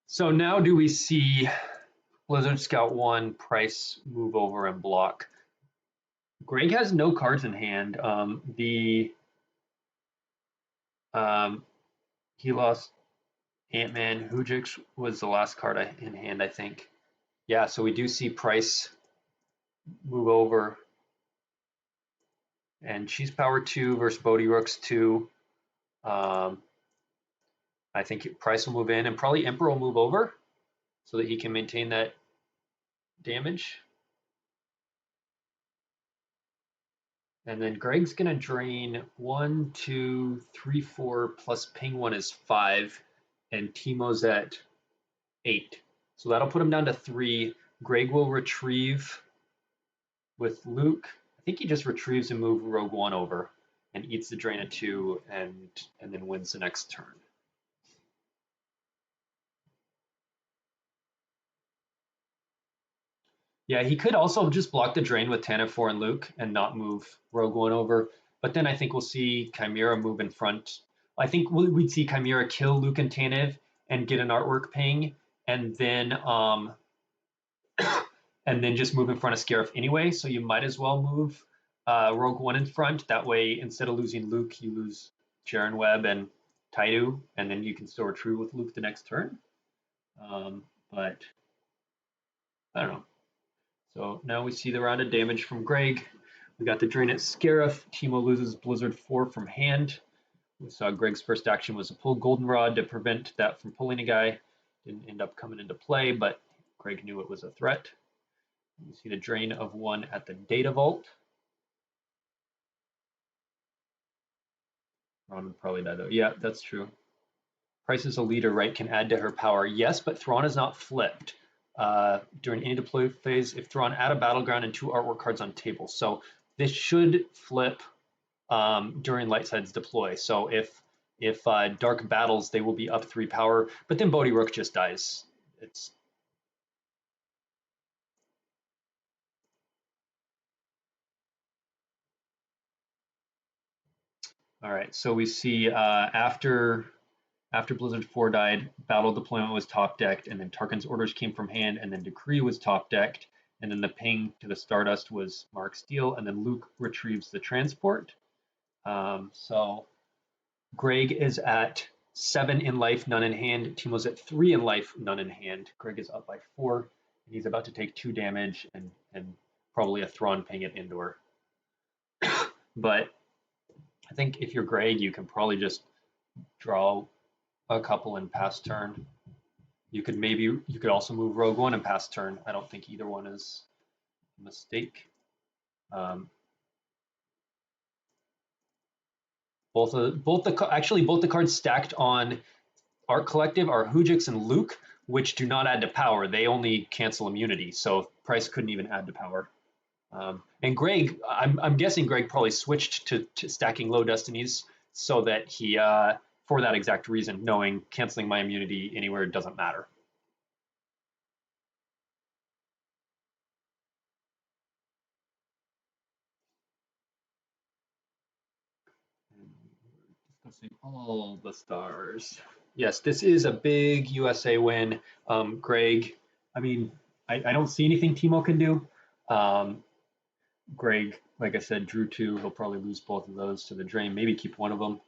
So now do we see Blizzard Scout 1 Price move over and block? Greg has no cards in hand. He lost Ant-Man. Hujix was the last card in hand, I think. Yeah, so we do see Price move over. And she's power 2 versus Bodhi Rooks 2. I think Price will move in, and probably Emperor will move over so that he can maintain that damage. And then Greg's going to drain 1, 2, 3, 4, plus ping 1 is 5, and Timo's at 8. So that'll put him down to 3. Greg will retrieve with Luke. I think he just retrieves and moves Rogue One over and eats the drain of 2 and then wins the next turn. Yeah, he could also just block the drain with Tanev 4 and Luke and not move Rogue One over. But then I think we'll see Chimera move in front. I think we'd see Chimera kill Luke and Tanev and get an artwork ping, and then and then just move in front of Scarif anyway. So you might as well move Rogue One in front. That way, instead of losing Luke, you lose Jaren Webb and Taidu, and then you can still retrieve with Luke the next turn. But I don't know. So now we see the round of damage from Greg. We got the drain at Scarif. Timo loses Blizzard 4 from hand. We saw Greg's first action was to pull Goldenrod to prevent that from pulling a guy. Didn't end up coming into play, but Greg knew it was a threat. You see the drain of 1 at the Data Vault. Thrawn would probably die though. Yeah, that's true. Price is a leader, right? Can add to her power. Yes, but Thrawn is not flipped. During any deploy phase, if Thrawn add a battleground and 2 artwork cards on table. So this should flip during Lightside's deploy. So if Dark battles, they will be up 3 power, but then Bodhi Rook just dies. It's all right. So we see after Blizzard 4 died, Battle Deployment was top decked, and then Tarkin's Orders came from hand, and then Decree was top decked, and then the ping to the Stardust was Mark Steele, and then Luke retrieves the transport. So Greg is at 7 in life, none in hand. Timo's at 3 in life, none in hand. Greg is up by 4, and he's about to take 2 damage and probably a Thrawn ping at Indoor. But I think if you're Greg, you can probably just draw a couple in pass turn. You could also move Rogue One and pass turn. I don't think either one is a mistake. Both the cards stacked on Art Collective are Hujix and Luke, which do not add to power. They only cancel immunity, so Price couldn't even add to power. And Greg, I'm guessing Greg probably switched to stacking low destinies so that he, for that exact reason, knowing canceling my immunity anywhere doesn't matter. Discussing all the stars. Yes, this is a big USA win. Greg, I mean, I don't see anything Timo can do. Greg, like I said, drew 2. He'll probably lose both of those to the drain, maybe keep one of them.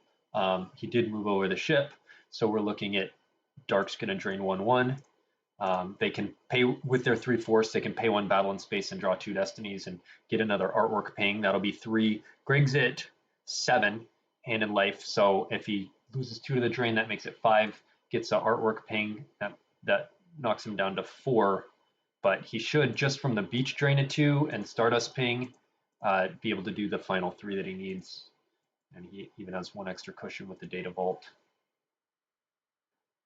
He did move over the ship, so we're looking at Dark's going to drain 1/1. They can pay with their 3 force. They can pay 1 battle in space and draw 2 destinies and get another artwork ping. That'll be 3. Greg's at 7 hand in life, so if he loses 2 to the drain, that makes it 5. Gets an artwork ping that knocks him down to 4. But he should, just from the beach drain a 2 and Stardust ping, be able to do the final 3 that he needs. And he even has 1 extra cushion with the Data Vault.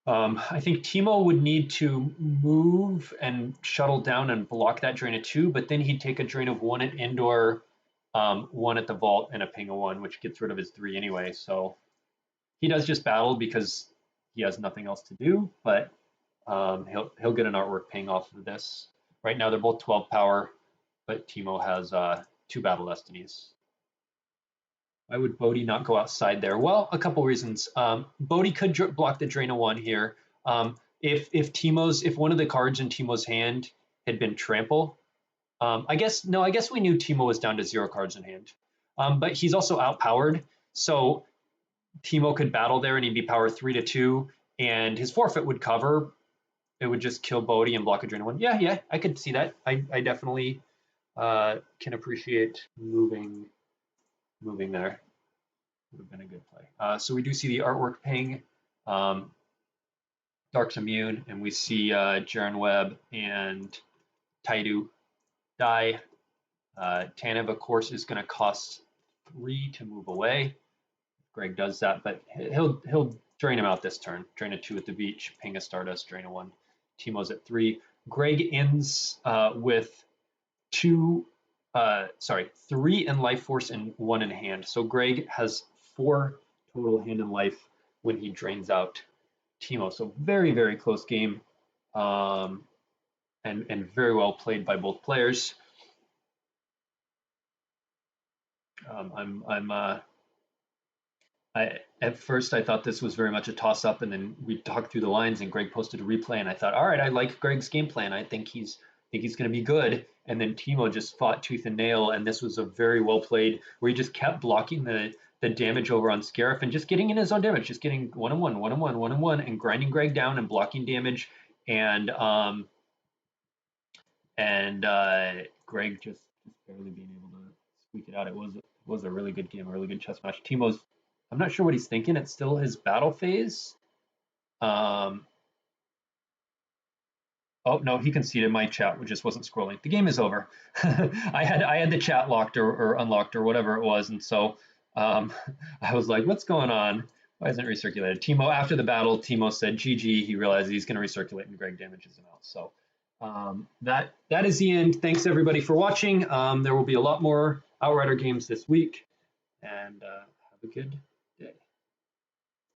I think Timo would need to move and shuttle down and block that drain of 2, but then he'd take a drain of 1 at Indoor, 1 at the Vault, and a ping of 1, which gets rid of his 3 anyway. So he does just battle because he has nothing else to do, but he'll get an artwork ping off of this. Right now they're both 12 power, but Timo has 2 battle destinies. Why would Bodhi not go outside there? Well, a couple reasons. Bodhi could block the drain of 1 here. If one of the cards in Timo's hand had been trample, I guess we knew Timo was down to 0 cards in hand. But he's also outpowered, so Timo could battle there and he'd be power 3 to 2, and his forfeit would cover. It would just kill Bodhi and block a drain of 1. Yeah, I could see that. I definitely can appreciate moving there. Would have been a good play. So we do see the artwork ping. Dark's immune, and we see Jaren Webb and Taidu die. Tanev, of course, is going to cost 3 to move away. Greg does that, but he'll drain him out this turn. Drain a 2 at the beach, ping a Stardust, drain a 1. Timo's at 3. Greg ends with 3 in life force and 1 in hand. So Greg has 4 total hand in life when he drains out Timo. So very, very close game, and very well played by both players. At first I thought this was very much a toss up, and then we talked through the lines and Greg posted a replay, and I thought, all right, I like Greg's game plan. I think he's think he's going to be good. And then Timo just fought tooth and nail, and this was a very well played where he just kept blocking the damage over on Scarif and just getting in his own damage, just getting one-on-one, one-on-one, one-on-one, and grinding Greg down and blocking damage. And Greg just barely being able to squeak it out. It was a really good game, a really good chess match. Timo's, I'm not sure what he's thinking. It's still his battle phase. Oh no, he conceded. My chat just wasn't scrolling. The game is over. I had the chat locked or unlocked or whatever it was, and so I was like, "What's going on? Why isn't it recirculated?" Timo, after the battle, Timo said, "GG." He realized he's going to recirculate, and Greg damages him out. So that is the end. Thanks everybody for watching. There will be a lot more Outrider games this week, and have a good